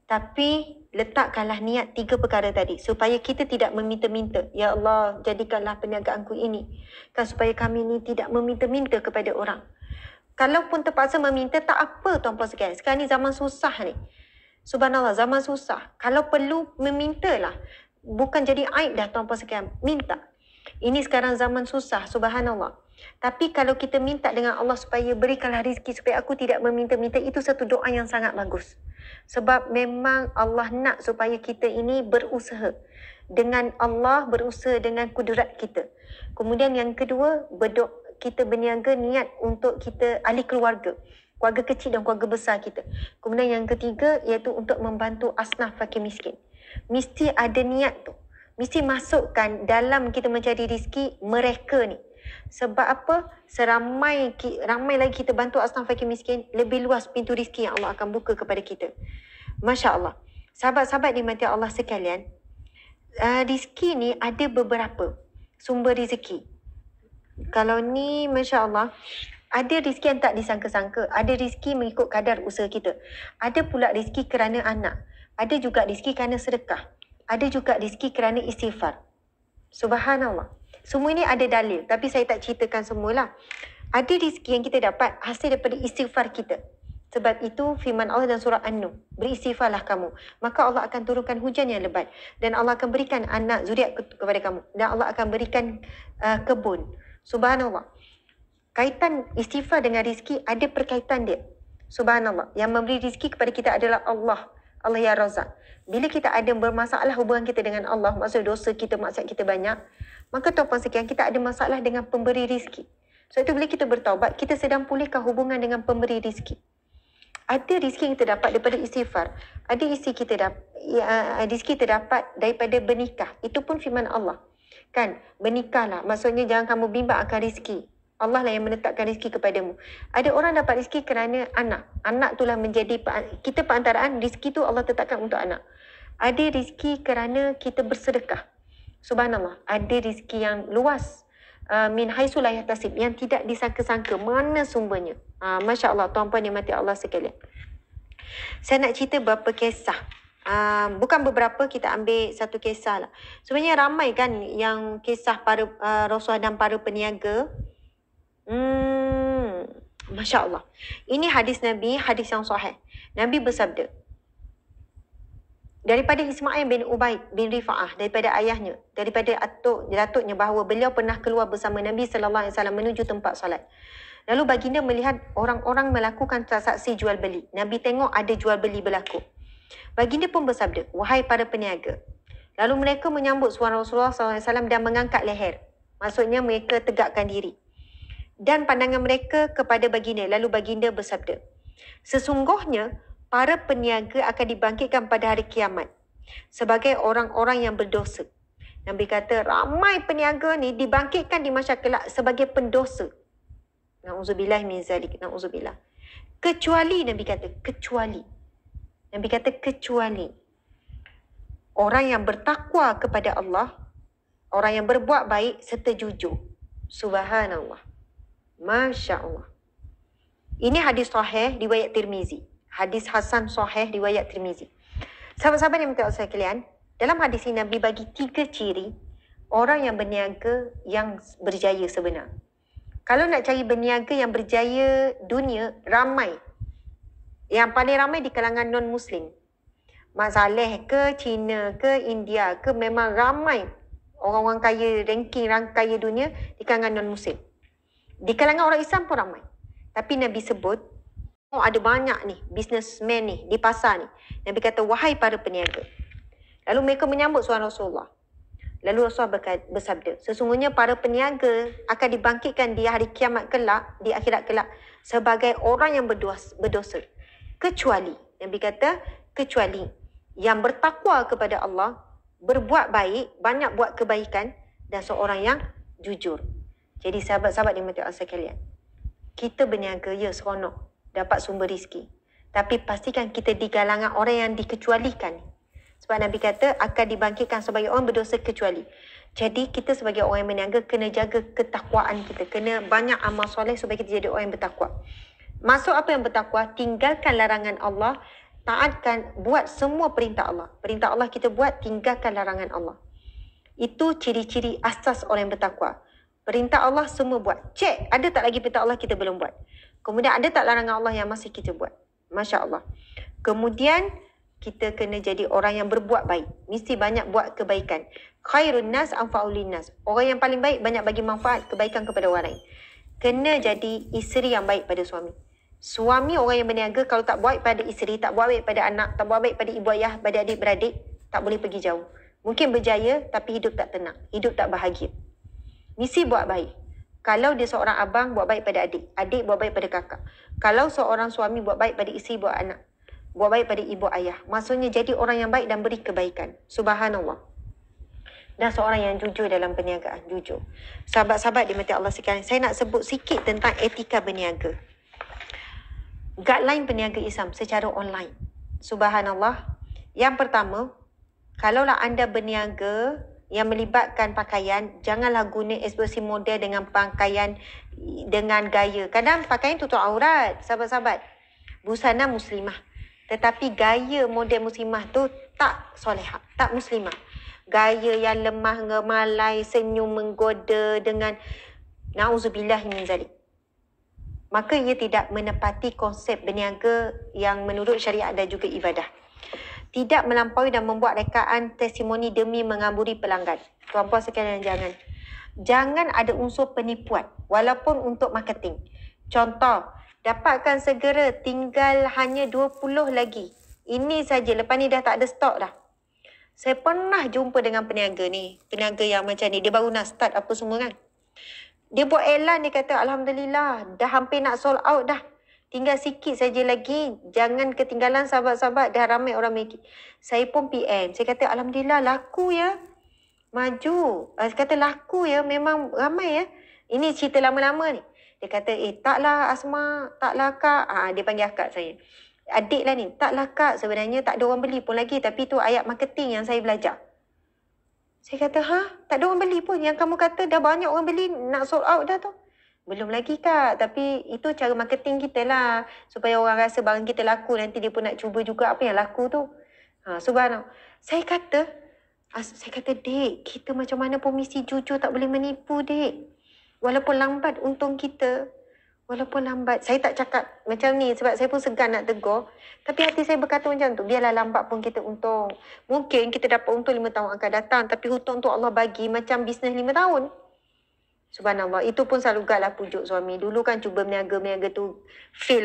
S1: Tapi letakkanlah niat 3 perkara tadi supaya kita tidak meminta-minta. Ya Allah, jadikanlah perniagaanku ini. Kan supaya kami ni tidak meminta-minta kepada orang. Kalaupun terpaksa meminta, tak apa tuan-puan sekalian. Sekarang ni zaman susah ni. Subhanallah, zaman susah. Kalau perlu, memintalah. Bukan jadi aib dah tuan-puan sekalian. Minta. Ini sekarang zaman susah. Subhanallah. Tapi kalau kita minta dengan Allah supaya berikanlah rezeki supaya aku tidak meminta-minta, itu satu doa yang sangat bagus. Sebab memang Allah nak supaya kita ini berusaha. Dengan Allah, berusaha dengan kudrat kita. Kemudian yang kedua, kita berniaga niat untuk kita ahli keluarga. Keluarga kecil dan keluarga besar kita. Kemudian yang ketiga, iaitu untuk membantu asnaf fakir miskin. Mesti ada niat tu. Mesti masukkan dalam kita mencari rezeki mereka ni. Sebab apa? Ramai lagi kita bantu asnaf fakir miskin, lebih luas pintu rezeki yang Allah akan buka kepada kita. Masya Allah. Sahabat-sahabat dimati Allah sekalian, rezeki ni ada beberapa sumber rezeki. Kalau ni Masya Allah, ada rezeki yang tak disangka-sangka. Ada rezeki mengikut kadar usaha kita. Ada pula rezeki kerana anak. Ada juga rezeki kerana sedekah. Ada juga rezeki kerana istighfar. Subhanallah. Semua ini ada dalil. Tapi saya tak ceritakan semualah. Ada rezeki yang kita dapat hasil daripada istighfar kita. Sebab itu firman Allah dalam surah An-Nur. Beristighfarlah kamu. Maka Allah akan turunkan hujan yang lebat. Dan Allah akan berikan anak zuriat kepada kamu. Dan Allah akan berikan kebun. Subhanallah. Kaitan istighfar dengan rezeki ada perkaitan dia. Subhanallah. Yang memberi rezeki kepada kita adalah Allah. Allah ya Razak. Bila kita ada bermasalah hubungan kita dengan Allah, maksud dosa kita, maksiat kita banyak, maka tuan-puan sekalian, kita ada masalah dengan pemberi rezeki. Sebab itu bila kita bertaubat, kita sedang pulihkan hubungan dengan pemberi rezeki. Ada rezeki yang kita dapat daripada istighfar. Ada rezeki kita dapat daripada bernikah. Itu pun firman Allah. Kan? Bernikahlah. Maksudnya jangan kamu bimbang akan rezeki. Allah lah yang menetapkan rezeki kepadamu. Ada orang dapat rezeki kerana anak. Anak itulah menjadi kita perantaraan. Rezeki tu Allah tetapkan untuk anak. Ada rezeki kerana kita bersedekah. Subhanallah. Ada rezeki yang luas. Min haitsu la yahtasib, yang tidak disangka-sangka. Mana sumbernya? Masya Allah, tuan-puan yang mati Allah sekalian. Saya nak cerita beberapa kisah. Bukan beberapa, kita ambil satu kisah lah. Sebenarnya ramai kan yang kisah para Rasulullah dan para peniaga. Masya Allah. Ini hadis Nabi, hadis yang sahih. Nabi bersabda, daripada Ismail bin Ubaid bin Rifa'ah, daripada ayahnya, daripada datuknya, bahawa beliau pernah keluar bersama Nabi SAW menuju tempat salat. Lalu baginda melihat orang-orang melakukan transaksi jual beli. Nabi tengok ada jual beli berlaku. Baginda pun bersabda, wahai para peniaga. Lalu mereka menyambut suara Rasulullah SAW dan mengangkat leher. Maksudnya mereka tegakkan diri. Dan pandangan mereka kepada baginda. Lalu baginda bersabda, sesungguhnya para peniaga akan dibangkitkan pada hari kiamat sebagai orang-orang yang berdosa. Nabi kata ramai peniaga ni dibangkitkan di masyarakat kelak sebagai pendosa. Na'udzubillah min zalik. Na'udzubillah. Kecuali, Nabi kata, kecuali. Nabi kata kecuali orang yang bertakwa kepada Allah, orang yang berbuat baik serta jujur. Subhanallah. Masya Allah. Ini hadis sahih riwayat Tirmizi. Hadis Hasan sahih riwayat Tirmizi. Sahabat-sahabat yang minta sekalian, dalam hadis ini Nabi bagi 3 ciri orang yang berniaga yang berjaya sebenar. Kalau nak cari berniaga yang berjaya dunia, ramai. Yang paling ramai di kalangan non-Muslim. Mak Saleh ke, Cina ke, India ke, memang ramai orang-orang kaya, ranking orang kaya dunia di kalangan non-Muslim. Di kalangan orang Islam pun ramai. Tapi Nabi sebut, ada banyak ni, businessman ni, di pasar ni. Nabi kata, wahai para peniaga. Lalu mereka menyambut suara Rasulullah. Lalu Rasulullah bersabda, sesungguhnya para peniaga akan dibangkitkan di hari kiamat kelak, di akhirat kelak, sebagai orang yang berdosa. Kecuali, Nabi kata, kecuali yang bertakwa kepada Allah, berbuat baik, banyak buat kebaikan, dan seorang yang jujur. Jadi sahabat-sahabat dimati Allah sekalian, kita berniaga, ya seronok, dapat sumber rezeki. Tapi pastikan kita di kalangan orang yang dikecualikan. Sebab Nabi kata akan dibangkitkan sebagai orang berdosa kecuali. Jadi kita sebagai orang yang berniaga kena jaga ketakwaan kita. Kena banyak amal soleh supaya kita jadi orang yang bertakwa. Maksud apa yang bertakwa? Tinggalkan larangan Allah. Taatkan, buat semua perintah Allah. Perintah Allah kita buat, tinggalkan larangan Allah. Itu ciri-ciri asas orang yang bertakwa. Perintah Allah semua buat. Cek, ada tak lagi perintah Allah kita belum buat. Kemudian ada tak larangan Allah yang masih kita buat. Masya Allah. Kemudian kita kena jadi orang yang berbuat baik. Mesti banyak buat kebaikan. Khairun nas anfa'ulin nas. Orang yang paling baik banyak bagi manfaat kebaikan kepada orang lain. Kena jadi isteri yang baik pada suami. Suami orang yang berniaga kalau tak buat pada isteri, tak buat baik pada anak, tak buat baik pada ibu ayah, pada adik-beradik, tak boleh pergi jauh. Mungkin berjaya tapi hidup tak tenang, hidup tak bahagia. Mesti buat baik. Kalau dia seorang abang, buat baik pada adik. Adik buat baik pada kakak. Kalau seorang suami, buat baik pada isteri, buat anak. Buat baik pada ibu ayah. Maksudnya jadi orang yang baik dan beri kebaikan. Subhanallah. Dan seorang yang jujur dalam perniagaan. Jujur. Sahabat-sahabat dimati Allah sekalian, saya nak sebut sikit tentang etika berniaga. Guideline perniaga Islam secara online. Subhanallah. Yang pertama, kalaulah anda berniaga yang melibatkan pakaian, janganlah guna ekspresi model dengan pakaian dengan gaya. Kadang pakaian tutup aurat, sahabat-sahabat. Busana muslimah. Tetapi gaya model muslimah tu tak solehah, tak muslimah. Gaya yang lemah, ngemalai, senyum menggoda dengan na'udzubillah min zalik. Maka ia tidak menepati konsep berniaga yang menurut syariat dan juga ibadah. Tidak melampaui dan membuat rekaan testimoni demi mengamburi pelanggan. Tuan-puan sekalian, jangan ada unsur penipuan walaupun untuk marketing. Contoh, dapatkan segera, tinggal hanya 20 lagi. Ini saja, lepas ni dah tak ada stok dah. Saya pernah jumpa dengan peniaga ni. Peniaga yang macam ni, dia baru nak start apa semua kan. Dia buat iklan, dia kata Alhamdulillah, dah hampir nak sold out dah. Tinggal sikit saja lagi. Jangan ketinggalan sahabat-sahabat, dah ramai orang make. Saya pun PM. Saya kata Alhamdulillah, laku ya. Maju. Saya kata laku ya, memang ramai ya. Ini cerita lama-lama ni. Dia kata, taklah Asma, taklah Kak. Dia panggil akak saya. Adik lah ni, taklah Kak, sebenarnya tak ada orang beli pun lagi. Tapi tu ayat marketing yang saya belajar. Saya kata, tak ada orang beli pun. Yang kamu kata dah banyak orang beli, nak sold out dah tu. Belum lagi Kak, tapi itu cara marketing kita lah. Supaya orang rasa barang kita laku, nanti dia pun nak cuba juga apa yang laku tu. Subhanallah. Saya kata, Dek, kita macam mana pun mesti jujur, tak boleh menipu, Dek. Walaupun lambat untung kita. Walaupun lambat. Saya tak cakap macam ni sebab saya pun segan nak tegur. Tapi hati saya berkata macam tu. Biarlah lambat pun kita untung. Mungkin kita dapat untung 5 tahun akan datang. Tapi untung tu Allah bagi macam bisnes 5 tahun. Subhanallah. Itu pun selalu gak lah pujuk suami. Dulu kan cuba meniaga tu fail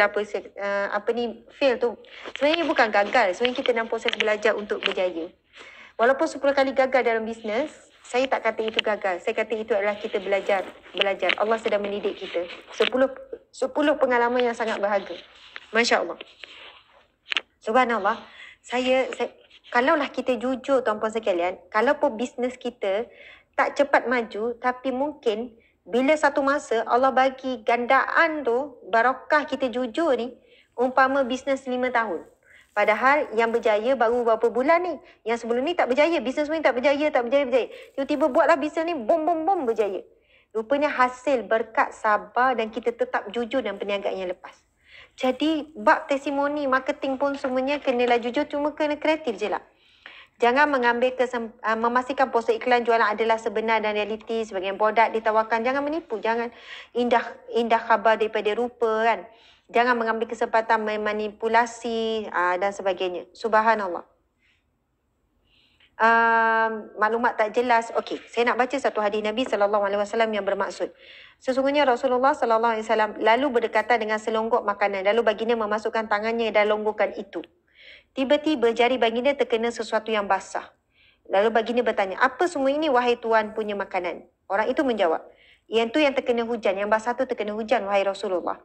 S1: fail tu. Sebenarnya bukan gagal. Sebenarnya kita dalam proses belajar untuk berjaya. Walaupun 10 kali gagal dalam bisnes, saya tak kata itu gagal. Saya kata itu adalah kita belajar. Allah sedang mendidik kita. 10 pengalaman yang sangat berharga. Masya Allah. Subhanallah. Kalaulah kita jujur tuan-puan sekalian, kalau pun bisnes kita tak cepat maju, tapi mungkin bila satu masa Allah bagi gandaan tu, barakah kita jujur ni, umpama bisnes 5 tahun. Padahal yang berjaya baru beberapa bulan ni. Yang sebelum ni tak berjaya. Bisnes ni tak berjaya. Tiba-tiba buatlah bisnes ni, bom berjaya. Rupanya hasil berkat sabar dan kita tetap jujur dalam perniagaan yang lepas. Jadi, bab testimoni, marketing pun semuanya kenalah jujur, cuma kena kreatif je lah. Jangan mengambil memastikan poster iklan jualan adalah sebenar dan realiti. Sebagian produk ditawarkan, jangan menipu. Jangan indah khabar daripada rupa kan. Jangan mengambil kesempatan memanipulasi dan sebagainya. Subhanallah. Maklumat tak jelas. Okey, saya nak baca satu hadis Nabi SAW yang bermaksud. Sesungguhnya Rasulullah SAW lalu berdekatan dengan selonggok makanan. Lalu baginda memasukkan tangannya dan longgokan itu. Tiba-tiba jari baginda terkena sesuatu yang basah. Lalu baginda bertanya, apa semua ini wahai Tuan punya makanan? Orang itu menjawab, yang tu yang terkena hujan, yang basah tu terkena hujan wahai Rasulullah.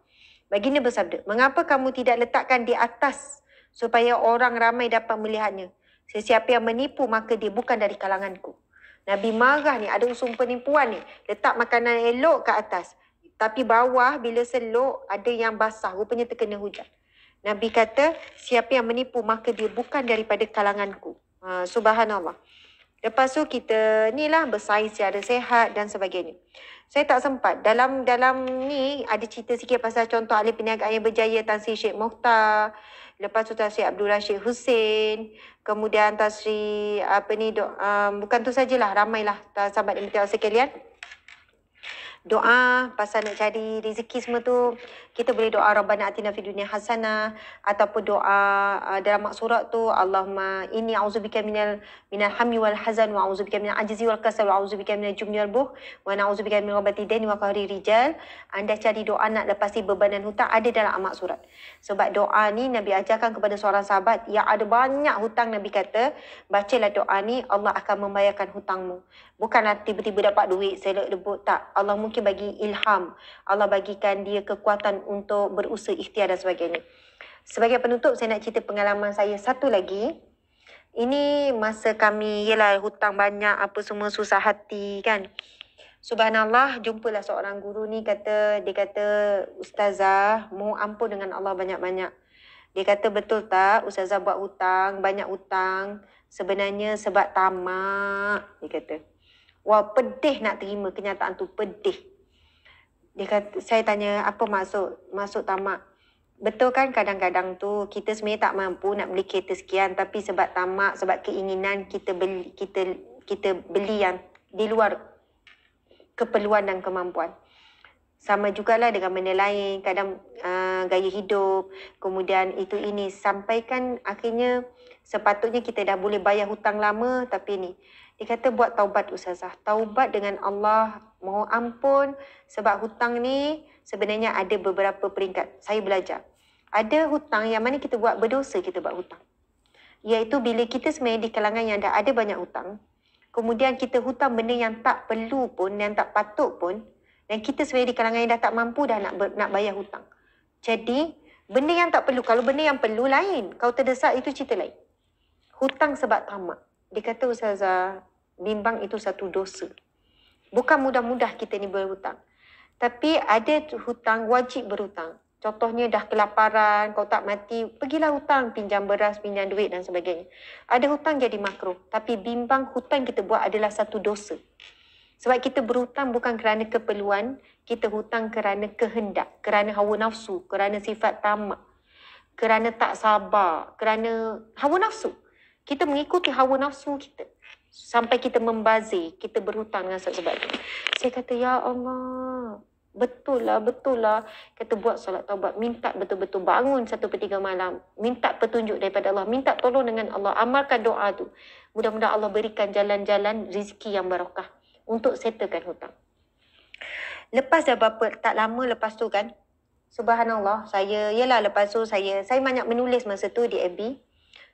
S1: Baginda bersabda, mengapa kamu tidak letakkan di atas supaya orang ramai dapat melihatnya? Sesiapa yang menipu maka dia bukan dari kalanganku. Nabi marah ni, ada unsur penipuan ni. Letak makanan elok ke atas. Tapi bawah bila selok ada yang basah, rupanya terkena hujan. Nabi kata, siapa yang menipu maka dia bukan daripada kalanganku. Subhanallah. Lepas tu kita ni lah bersaing secara sehat dan sebagainya. Saya tak sempat. Dalam ni ada cerita sikit pasal contoh ahli perniagaan yang berjaya, Tan Sri Sheikh Mokhtar. Lepas tu Tan Sri Abdul Rashid Hussein. Kemudian Tan Sri bukan tu sajalah, ramailah sahabat yang bertiaw sekalian. Doa pasal nak cari rezeki semua tu, kita boleh doa Rabbana atina fid dunya hasanah, ataupun doa dalam mak surat tu Allahumma inni a'udzubika minal hammi wal hazan wa a'udzubika minal ajzi wal kasal wa a'udzubika minal jubni wal buh wa na'udzubika min ghabati dain wa qahri rijal. Anda cari doa nak lepasi bebanan hutang, ada dalam amak surat. Sebab doa ni Nabi ajarkan kepada seorang sahabat yang ada banyak hutang. Nabi kata, bacalah doa ni, Allah akan membayarkan hutangmu. Bukanlah tiba-tiba dapat duit selek debut, tak. Allah mungkin bagi ilham, Allah bagikan dia kekuatan untuk berusaha, ikhtiar dan sebagainya. Sebagai penutup, saya nak cerita pengalaman saya satu lagi. Ini masa kami, yelah hutang banyak, apa semua susah hati kan. Subhanallah, jumpalah seorang guru ni, dia kata, Ustazah, mohon ampun dengan Allah banyak-banyak. Dia kata, betul tak Ustazah buat hutang, banyak hutang, sebenarnya sebab tamak, dia kata. Wah, pedih nak terima kenyataan tu, pedih. Dia kata, saya tanya, apa maksud tamak? Betul kan kadang-kadang tu kita sebenarnya tak mampu nak beli kereta sekian, tapi sebab tamak, sebab keinginan kita beli yang di luar keperluan dan kemampuan. Sama jugalah dengan benda lain, kadang gaya hidup, kemudian itu ini, sampaikan akhirnya sepatutnya kita dah boleh bayar hutang lama, tapi ni. Dia kata buat taubat Ustazah. Taubat dengan Allah, mohon ampun sebab hutang ni sebenarnya ada beberapa peringkat. Saya belajar. Ada hutang yang mana kita buat berdosa kita buat hutang. Iaitu bila kita sebenarnya di kalangan yang dah ada banyak hutang, kemudian kita hutang benda yang tak perlu pun, yang tak patut pun, dan kita sebenarnya di kalangan yang dah tak mampu dah nak bayar hutang. Jadi, benda yang tak perlu, kalau benda yang perlu lain, kau terdesak itu cerita lain. Hutang sebab tamak. Dia kata, Ustazah, bimbang itu satu dosa. Bukan mudah-mudah kita ni berhutang. Tapi ada hutang wajib berhutang. Contohnya dah kelaparan, kau tak mati, pergilah hutang, pinjam beras, pinjam duit dan sebagainya. Ada hutang jadi makruh. Tapi bimbang hutang kita buat adalah satu dosa. Sebab kita berhutang bukan kerana keperluan, kita hutang kerana kehendak, kerana hawa nafsu, kerana sifat tamak, kerana tak sabar, kerana hawa nafsu. Kita mengikuti hawa nafsu kita. Sampai kita membazir, kita berhutang dengan sebab itu. Saya kata, ya Allah, betul lah. Kata buat solat taubat, minta betul-betul bangun 1/3 malam. Minta petunjuk daripada Allah, minta tolong dengan Allah. Amalkan doa tu. Mudah-mudahan Allah berikan jalan-jalan rezeki yang barakah untuk settlekan hutang. Lepas dah tak lama lepas tu kan, subhanallah, lepas tu saya banyak menulis masa tu di FB.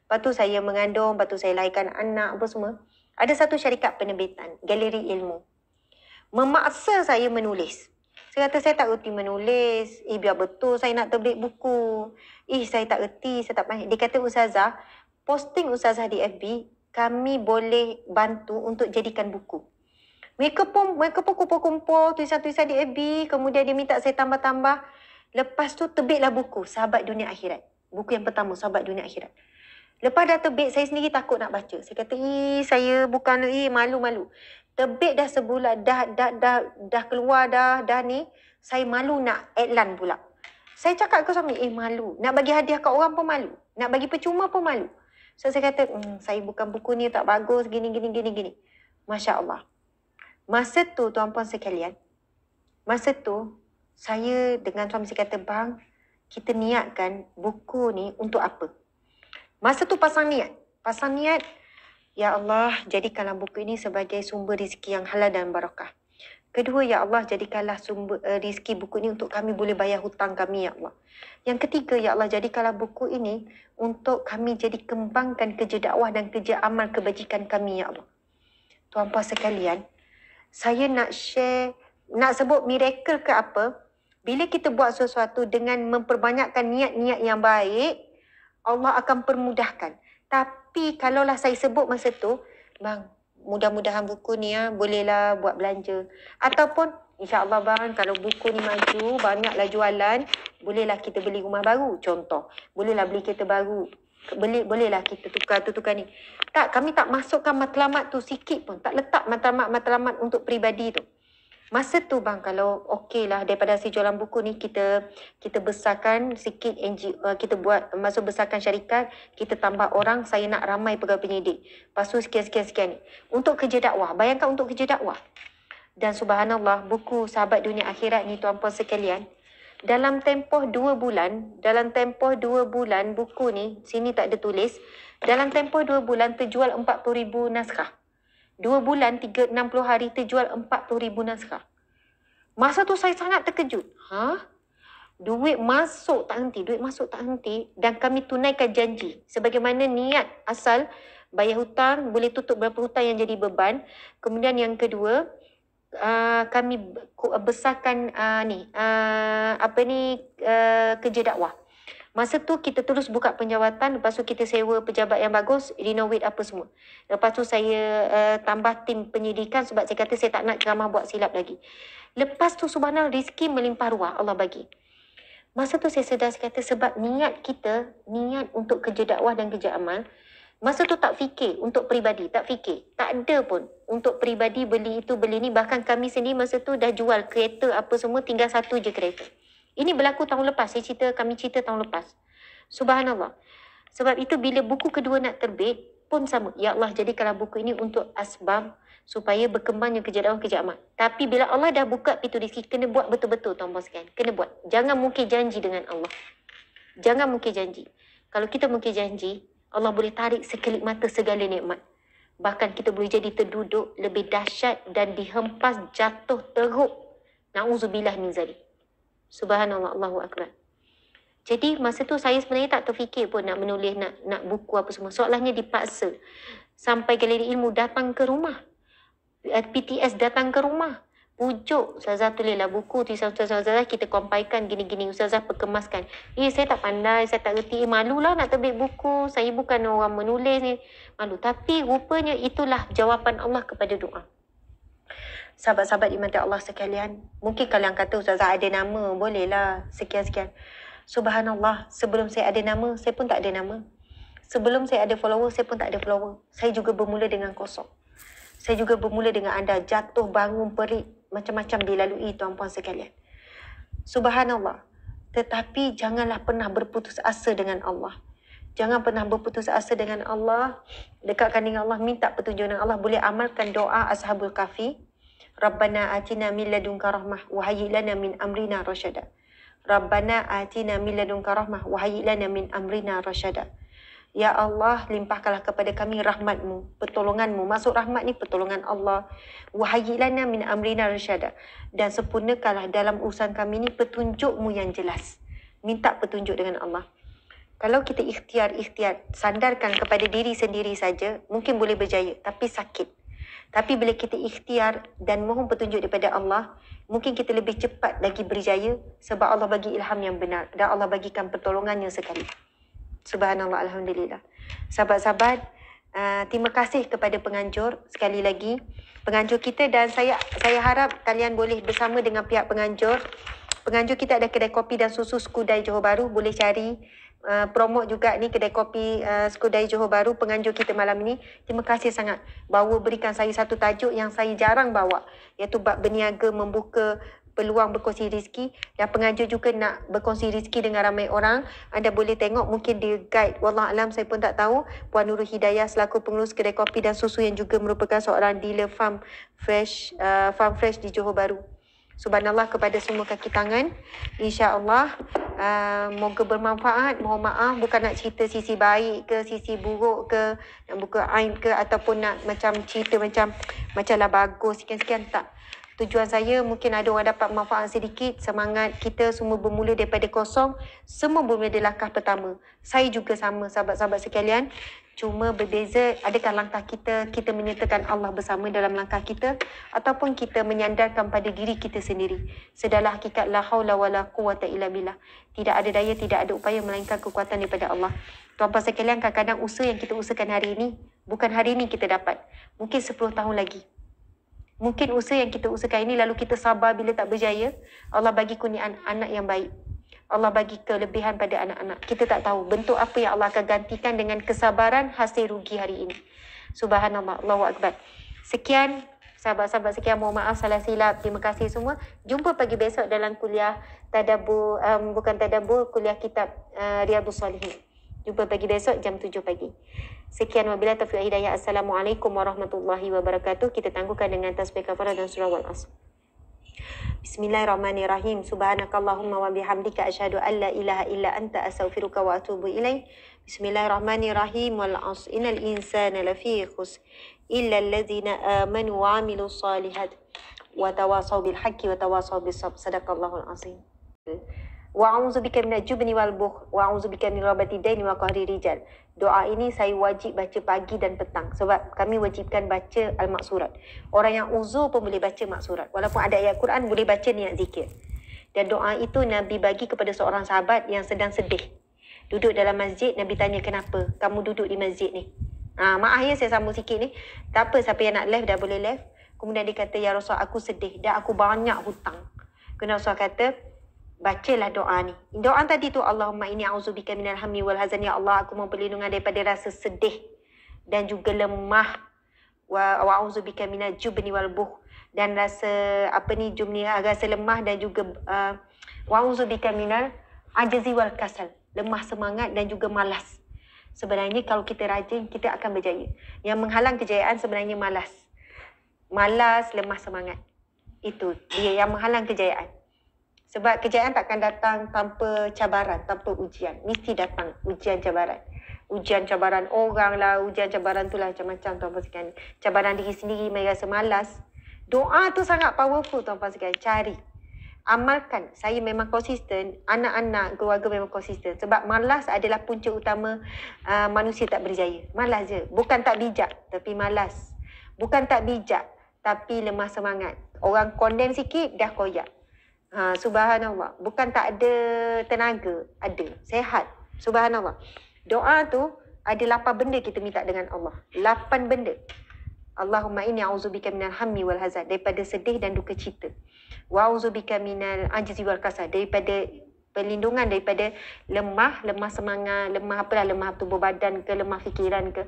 S1: Lepas tu saya mengandung, lepas tu saya lahirkan anak, apa semua. Ada satu syarikat penerbitan, Galeri Ilmu, memaksa saya menulis. Saya kata, saya tak reti menulis. Biar betul saya nak terbit buku. Saya tak reti, saya tak pandai. Dia kata, Ustazah, posting Ustazah di FB, kami boleh bantu untuk jadikan buku. Mereka pun kumpul-kumpul tulisan-tulisan di FB, kemudian dia minta saya tambah-tambah. Lepas tu terbitlah buku, Sahabat Dunia Akhirat. Buku yang pertama, Sahabat Dunia Akhirat. Lepas dah terbit, saya sendiri takut nak baca. Saya kata, saya bukan, malu-malu. Terbit dah sebulan, dah keluar dah ni. Saya malu nak iklan pula. Saya cakap ke suami, malu. Nak bagi hadiah kat orang pun malu. Nak bagi percuma pun malu. So saya kata, saya bukan buku ni tak bagus, gini. Masya Allah. Masa tu, tuan-puan sekalian, saya dengan suami saya kata, bang, kita niatkan buku ni untuk apa? Masa tu pasang niat, ya Allah, jadikanlah buku ini sebagai sumber rezeki yang halal dan barakah. Kedua, ya Allah, jadikanlah sumber rezeki buku ini untuk kami boleh bayar hutang kami, ya Allah. Yang ketiga, ya Allah, jadikanlah buku ini untuk kami jadi kembangkan kerja dakwah dan kerja amal kebajikan kami, ya Allah. Tuan-puan sekalian, saya nak share, nak sebut miracle ke apa, bila kita buat sesuatu dengan memperbanyakkan niat-niat yang baik, Allah akan permudahkan. Tapi kalaulah saya sebut masa tu, bang, mudah-mudahan buku ni bolehlah buat belanja. Ataupun insya-Allah bang, kalau buku ni maju, banyaklah jualan, bolehlah kita beli rumah baru, contoh. Bolehlah beli kereta baru. Bolehlah kita tukar ni. Tak, kami tak masukkan matlamat tu sikit pun. Tak letak matlamat untuk peribadi tu. Masa tu bang, kalau okey lah daripada hasil jualan buku ni kita besarkan sikit NGO, kita buat masuk besarkan syarikat, kita tambah orang, saya nak ramai pegawai penyidik. Lepas tu sekian ni. Untuk kerja dakwah, bayangkan untuk kerja dakwah. Dan subhanallah, buku Sahabat Dunia Akhirat ni tuan-puan sekalian, dalam tempoh 2 bulan, buku ni, sini tak ada tulis, dalam tempoh 2 bulan terjual 40,000 naskah. 2 bulan, 60 hari terjual 40,000 naskah. Masa tu saya sangat terkejut. Duit masuk tak henti. Dan kami tunaikan janji. Sebagaimana niat asal, bayar hutang, boleh tutup berapa hutang yang jadi beban. Kemudian yang kedua, kami besarkan kerja dakwah. Masa tu kita terus buka penjawatan, lepas tu kita sewa pejabat yang bagus, renovate apa semua. Lepas tu saya tambah tim penyidikan sebab saya kata saya tak nak ceramah buat silap lagi. Lepas tu subhanallah, rezeki melimpah ruah Allah bagi. Masa tu saya sedar, saya kata sebab niat kita, niat untuk kerja dakwah dan kerja amal, masa tu tak fikir untuk peribadi, tak fikir. Tak ada pun untuk peribadi beli itu, beli ni. Bahkan kami sendiri masa tu dah jual kereta apa semua, tinggal satu je kereta. Ini berlaku tahun lepas, kami cerita tahun lepas. Subhanallah. Sebab itu bila buku kedua nak terbit pun sama. Ya Allah, jadikanlah buku ini untuk asbab supaya berkembangnya kerja dakwah, kerja amal. Tapi bila Allah dah buka pintu rezeki, kena buat betul-betul tuan-puan sekalian. Kena buat. Jangan mungkir janji dengan Allah. Jangan mungkir janji. Kalau kita mungkir janji, Allah boleh tarik sekelip mata segala nikmat. Bahkan kita boleh jadi terduduk lebih dahsyat dan dihempas jatuh teruk. Na'udzubillah min zalik. Subhanallah, Allahu Akbar. Jadi masa tu saya sebenarnya tak terfikir pun nak menulis, nak buku apa semua. Soalnya dipaksa. Sampai galeri ilmu datang ke rumah. PTS datang ke rumah. Pujuk, Ustazah tulislah buku, Ustazah kita compilkan gini-gini, Ustazah perkemaskan. Saya tak pandai, saya tak reti. Malulah nak terbit buku. Saya bukan orang menulis ni. Malu. Tapi rupanya itulah jawapan Allah kepada doa. Sahabat-sahabat dimati Allah sekalian, mungkin kalian kata Ustazah ada nama, bolehlah sekian-sekian. Subhanallah, sebelum saya ada nama, saya pun tak ada nama. Sebelum saya ada follower, saya pun tak ada follower. Saya juga bermula dengan kosong. Saya juga bermula dengan anda jatuh, bangun, perik, macam-macam dilalui tuan-puan sekalian. Subhanallah. Tetapi janganlah pernah berputus asa dengan Allah. Jangan pernah berputus asa dengan Allah. Dekatkan dengan Allah, minta petunjuk dengan Allah. Boleh amalkan doa Ashabul Kahfi. Rabbana atina min ladunka rahmah wa hayyi lana min amrina rasyada. Rabbana atina min ladunka rahmah wa hayyi lana min amrina rasyada. Ya Allah, limpahkanlah kepada kami rahmatmu, pertolonganmu. Masuk rahmat ni pertolongan Allah. Wa hayyi lana min amrina rasyada. Dan sempurnakanlah dalam urusan kami ni petunjukmu yang jelas. Minta petunjuk dengan Allah. Kalau kita ikhtiar, sandarkan kepada diri sendiri saja, mungkin boleh berjaya, tapi sakit. Tapi bila kita ikhtiar dan mohon petunjuk daripada Allah, mungkin kita lebih cepat lagi berjaya sebab Allah bagi ilham yang benar dan Allah bagikan pertolongannya sekali. Subhanallah, alhamdulillah. Sahabat-sahabat, terima kasih kepada penganjur sekali lagi. Penganjur kita, dan saya harap kalian boleh bersama dengan pihak penganjur. Penganjur kita ada kedai kopi dan susu Skudai Johor Bahru, boleh cari. Promote juga ni kedai kopi Skudai Johor Bahru, penganjur kita malam ni. Terima kasih sangat berikan saya satu tajuk yang saya jarang bawa, iaitu bab berniaga, membuka peluang berkongsi rezeki. Dan penganjur juga nak berkongsi rezeki dengan ramai orang. Anda boleh tengok mungkin di guide, wallahualam saya pun tak tahu, Puan Nurul Hidayah selaku pengurus kedai kopi dan susu yang juga merupakan seorang dealer farm fresh di Johor Bahru. Subhanallah, kepada semua kaki tangan, insya-Allah moga bermanfaat. Mohon maaf bukan nak cerita sisi baik ke sisi buruk ke, nak buka aib ke, ataupun nak macam cerita macam lah bagus sekian-sekian, tak. Tujuan saya mungkin ada orang dapat manfaat sedikit. Semangat kita semua bermula daripada kosong. Semua bermula dari langkah pertama. Saya juga sama sahabat-sahabat sekalian. Cuma berbeza, adakah langkah kita menyertakan Allah bersama dalam langkah kita, ataupun kita menyandarkan pada diri kita sendiri. Sedalah hakikat la haula wala quwata illa billah. Tidak ada daya, tidak ada upaya melainkan kekuatan daripada Allah. Tuan-tuan sekalian, kadang-kadang usaha yang kita usahakan hari ini, bukan hari ini kita dapat. Mungkin 10 tahun lagi. Mungkin usaha yang kita usahakan ini lalu kita sabar bila tak berjaya, Allah bagi kurniaan anak yang baik. Allah bagi kelebihan pada anak-anak. Kita tak tahu bentuk apa yang Allah akan gantikan dengan kesabaran hasil rugi hari ini. Subhanallah, Allahu Akbar. Sekian sahabat-sahabat sekian, mohon maaf salah silap. Terima kasih semua. Jumpa pagi besok dalam kuliah tadabbur, kuliah kitab Riyadhus Shalihin. Jumpa pagi besok jam 7 pagi. Sekian wabillahi taufiq wal hidayah. Assalamualaikum warahmatullahi wabarakatuh. Kita tangguhkan dengan tasbih kafarah dan surah Wal-Asr. Bismillahirrahmanirrahim. Subhanakallahumma wa bihamdika asyhadu an la ilaha illa anta astaghfiruka wa atubu ilaik. Bismillahirrahmanirrahim. Wal 'asr innal insana lafi khusr illa allazina amanu wa 'amilus solihat wa tawasaw bil haqqi wa tawasaw bis sabr. Sadaqallahul azim. Wa a'udzubika minal jubni wal bukhl wa a'udzubika min rabati daini wa qahri rijal. Doa ini saya wajib baca pagi dan petang sebab kami wajibkan baca al-maksurat. Orang yang uzur pun boleh baca maksurat. Walaupun ada ayat Quran, boleh baca niat zikir. Dan doa itu Nabi bagi kepada seorang sahabat yang sedang sedih. Duduk dalam masjid, Nabi tanya, kenapa kamu duduk di masjid ni? Maaf ya saya sambung sikit ni. Tak apa, siapa yang nak live dah boleh live. Kemudian dia kata, ya Rasul, aku sedih dan aku banyak hutang. Kemudian Rasul kata, bacalah doa ni. Doa tadi tu, Allahumma inni a'udzubika minal hammi wal hazan. Ya Allah, aku mohon perlindungan daripada rasa sedih dan juga lemah. Wa a'udzubika minal jubni wal bukhl, dan rasa jubni, rasa lemah, dan juga wa a'udzubika minal ajzi wal kasal, lemah semangat dan juga malas. Sebenarnya kalau kita rajin, kita akan berjaya. Yang menghalang kejayaan sebenarnya malas. Malas, lemah semangat. Itu dia yang menghalang kejayaan. Sebab kejayaan takkan datang tanpa cabaran, tanpa ujian. Mesti datang ujian cabaran. Ujian cabaran orang lah, ujian cabaran tu lah macam-macam tuan-tuan sekalian. Cabaran diri sendiri, merasa malas. Doa tu sangat powerful tuan-tuan sekalian. Cari. Amalkan. Saya memang konsisten. Anak-anak, keluarga memang konsisten. Sebab malas adalah punca utama manusia tak berjaya. Malas je. Bukan tak bijak, tapi malas. Bukan tak bijak, tapi lemah semangat. Orang condemn sikit, dah koyak. Subhanallah. Bukan tak ada tenaga, ada. Sehat. Subhanallah. Doa tu ada 8 benda kita minta dengan Allah. 8 benda. Allahumma inni a'udzubika minal hammi wal hazan, daripada sedih dan duka cita. Wa a'udzubika minal ajzi wal kasal, daripada perlindungan daripada lemah semangat, lemah tubuh badan ke, lemah fikiran ke,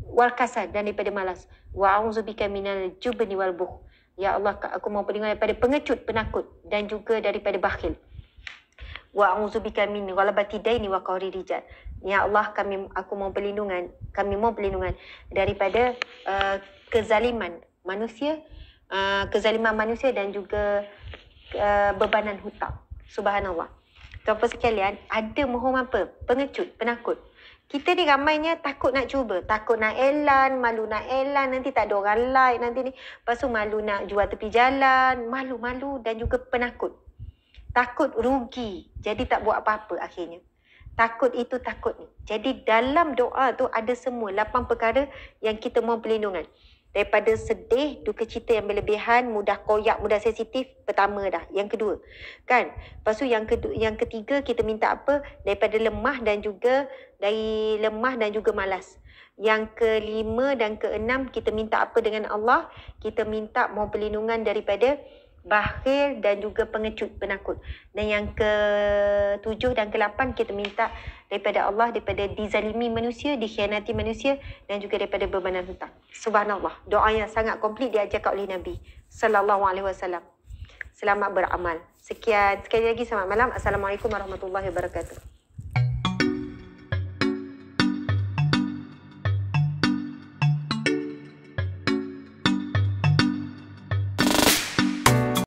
S1: wal kasal, dan daripada malas. Wa a'udzubika minal jubni wal bukhl. Ya Allah, aku mau perlindungan daripada pengecut, penakut, dan juga daripada bakhil. Wa a'udzubika min ghalabati daini wa qahri rijal. Ya Allah, kami mohon perlindungan daripada kezaliman manusia, dan juga bebanan hutang. Subhanallah. Tuan-tuan sekalian, ada mohon apa? Pengecut, penakut. Kita ni ramainya takut nak cuba. Takut nak elan, malu nak elan, nanti tak ada orang like, nanti ni. Lepas tu malu nak jual tepi jalan, malu-malu, dan juga penakut. Takut rugi, jadi tak buat apa-apa akhirnya. Takut itu takut ni. Jadi dalam doa tu ada semua 8 perkara yang kita mohon perlindungan. Daripada sedih, duka cita yang berlebihan, mudah koyak, mudah sensitif, pertama dah. Yang kedua, kan? Lepas tu yang ketiga kita minta apa? Daripada lemah dan juga malas. Yang kelima dan keenam kita minta apa dengan Allah? Kita minta mohon perlindungan daripada bakhil dan juga pengecut, penakut. Dan yang ke-7 dan ke-8 kita minta daripada Allah, daripada dizalimi manusia, dikhianati manusia, dan juga daripada bebanan hutang. Subhanallah. Doa yang sangat komplit diajarkan oleh Nabi sallallahu alaihi wasallam. Selamat beramal. Sekian, sekali lagi selamat malam. Assalamualaikum warahmatullahi wabarakatuh.